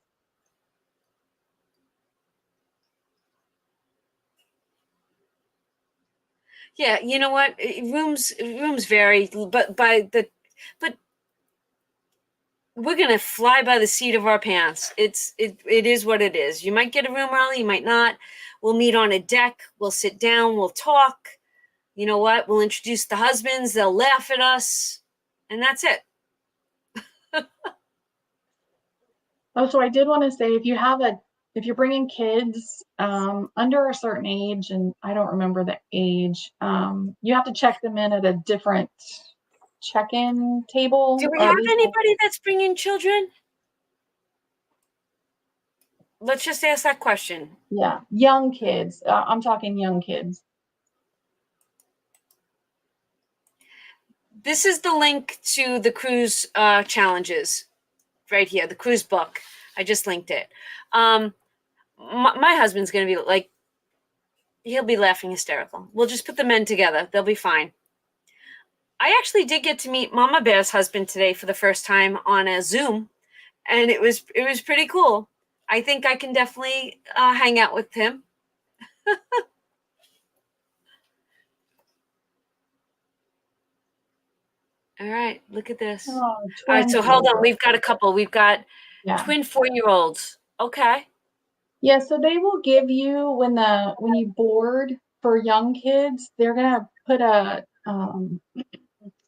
Yeah, you know what? Rooms vary, but we're gonna fly by the seat of our pants. It is what it is. You might get a room early, you might not. We'll meet on a deck. We'll sit down. We'll talk. You know what? We'll introduce the husbands. They'll laugh at us, and that's it. Oh, so I did want to say if you're bringing kids under a certain age, and I don't remember the age, you have to check them in at a different check-in Do table, we or at have least anybody that's bringing children? Let's just ask that question. yeah, young kids. I'm talking young kids. This is the link to the cruise challenges right here, the cruise book. I just linked it. My husband's going to be like, he'll be laughing hysterical. We'll just put the men together. They'll be fine. I actually did get to meet Mama Bear's husband today for the first time on a Zoom, and it was pretty cool. I think I can definitely hang out with him. All right, look at this. Oh, All right, twin so hold on. four. We've got a couple. We've got Yeah. twin 4-year-olds. Okay. Yeah, so they will give you when you board for young kids, they're gonna put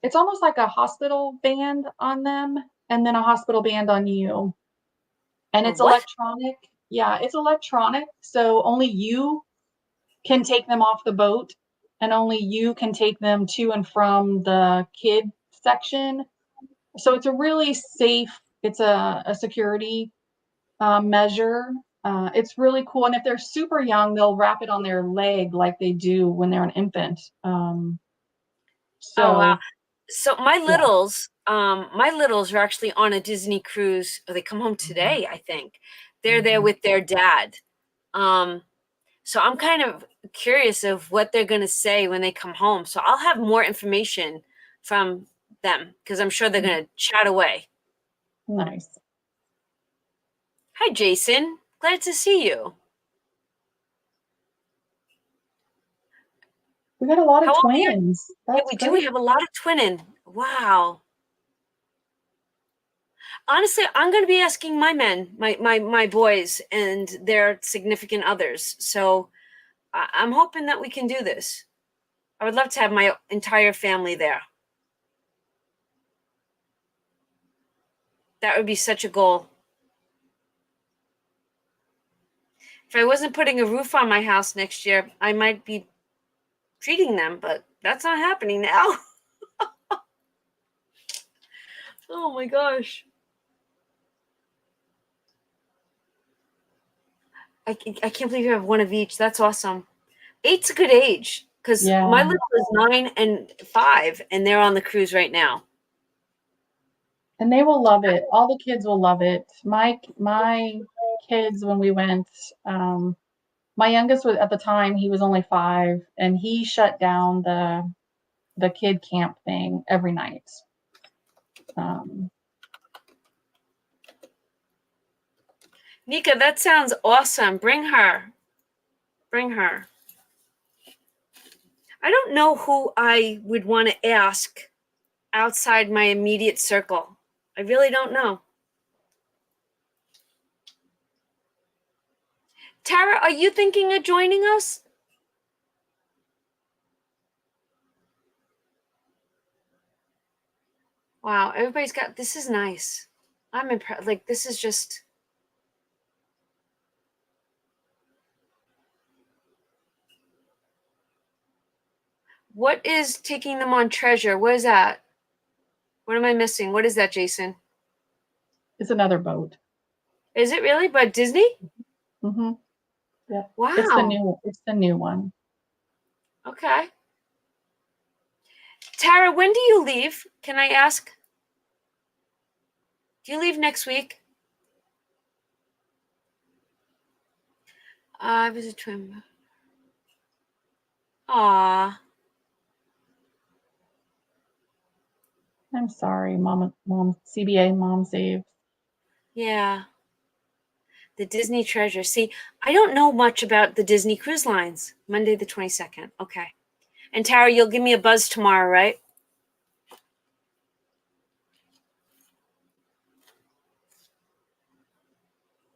it's almost like a hospital band on them and then a hospital band on you. And Or it's what? electronic. Yeah, it's electronic, so only you can take them off the boat and only you can take them to and from the kid section. So it's a really safe, it's a security measure. It's really cool. And if they're super young, they'll wrap it on their leg like they do when they're an infant. Oh wow. So So yeah. my littles are actually on a Disney cruise. Or they come home Mhm. today, I think. They're there with their dad. Um, so I'm kind of curious of what they're going to say when they come home. So I'll have more information from them because I'm sure they're going to chat away. Nice. Hi, Jason. Glad to see you. We got a lot How of old are you? twins. Yeah, That's we do. We great. have a lot of twinning. Wow. Honestly, I'm going to be asking my men, my boys, and their significant others. So I'm hoping that we can do this. I would love to have my entire family there. That would be such a goal. If I wasn't putting a roof on my house next year, I might be treating them, but that's not happening now. Oh my gosh. I can't believe you have one of each. That's awesome. Eight's a good age because my Yeah. little is 9 and 5, and they're on the cruise right now. And they will love it. All the kids will love it. My kids when we went, my youngest was at the time he was only 5 and he shut down the kid camp thing every night. Um, Nika, that sounds awesome. Bring her. Bring her. I don't know who I would want to ask outside my immediate circle. I really don't know. Tara, are you thinking of joining us? Wow, everybody's got this is nice. I'm impressed. Like this is just what is taking them on treasure? What is that? What am I missing? What is that, Jason? it's another boat. Is it really by Disney? Hmm. Yeah. Wow. It's the new one. Okay. Tara, when do you leave? Can I ask? Do you leave next week? I was a twin. Aw. I'm sorry, mom, CBA, mom save. Yeah. The Disney treasure. See, I don't know much about the Disney cruise lines. Monday the 22nd. Okay. And Tara, you'll give me a buzz tomorrow, right?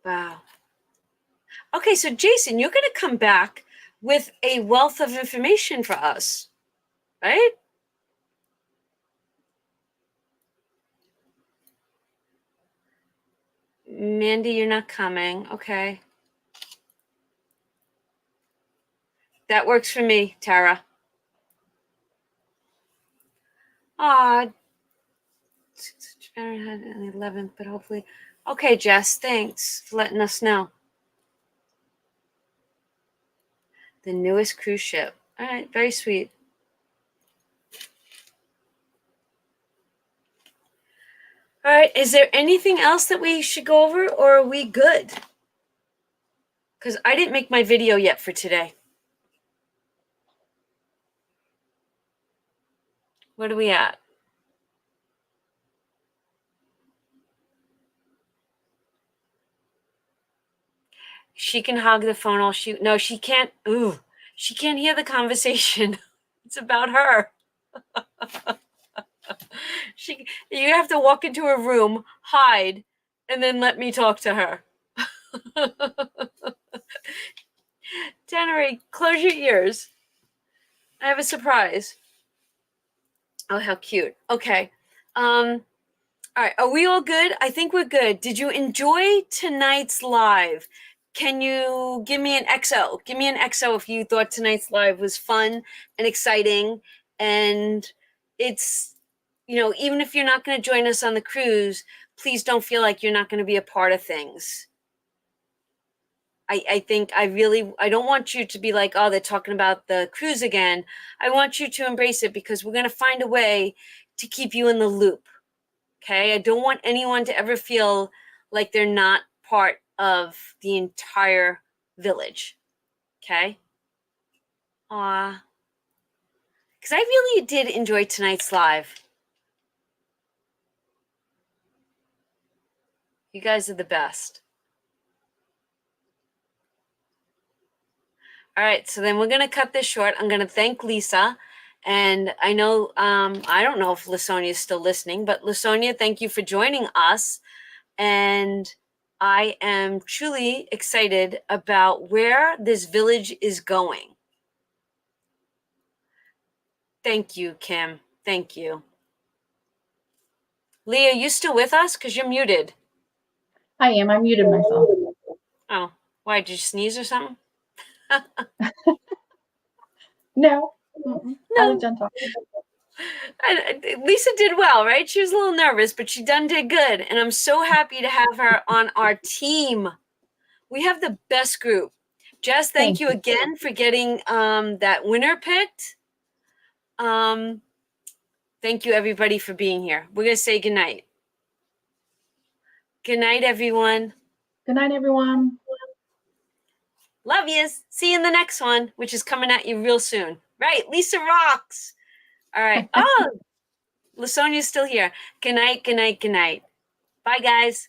Wow. Okay, so Jason, you're going to come back with a wealth of information for us, right? Mandy, you're not coming. Okay. That works for me, Tara. Aw, Fahrenheit on the 11th, but hopefully. Okay, Jess, thanks for letting us know. The newest cruise ship. All right, very sweet. All right, is there anything else that we should go over, or are we good? Because I didn't make my video yet for today. What are we at? She can hog the phone all she no, she can't. Ooh, she can't hear the conversation. It's about her. You have to walk into a room, hide, and then let me talk to her. January, close your ears. I have a surprise. Oh, how cute. Okay. All right. Are we all good? I think we're good. Did you enjoy tonight's live? Can you give me an XO? Give me an XO if you thought tonight's live was fun and exciting. And it's, even if you're not going to join us on the cruise, please don't feel like you're not going to be a part of things. I think I don't want you to be like, oh, they're talking about the cruise again. I want you to embrace it because we're going to find a way to keep you in the loop. Okay. I don't want anyone to ever feel like they're not part of the entire village. Okay. Because I really did enjoy tonight's live. You guys are the best. All right, so then we're going to cut this short. I'm going to thank Lisa. And I know, I don't know if Lasonia is still listening, but Lasonia, thank you for joining us. And I am truly excited about where this village is going. Thank you, Kim. Thank you. Leah, you still with us? Because you're muted. I am. I muted myself. Oh, why? Did you sneeze or something? No. I was done talking. Lisa did well, right? She was a little nervous, but she did good. And I'm so happy to have her on our team. We have the best group. Jess, thank you again for getting that winner picked. Thank you, everybody, for being here. We're going to say goodnight. Good night, everyone. Good night, everyone. Love yous. See you in the next one, which is coming at you real soon. Right, Lisa rocks. All right. Oh, Lasonia's still here. Good night, good night, good night. Bye, guys.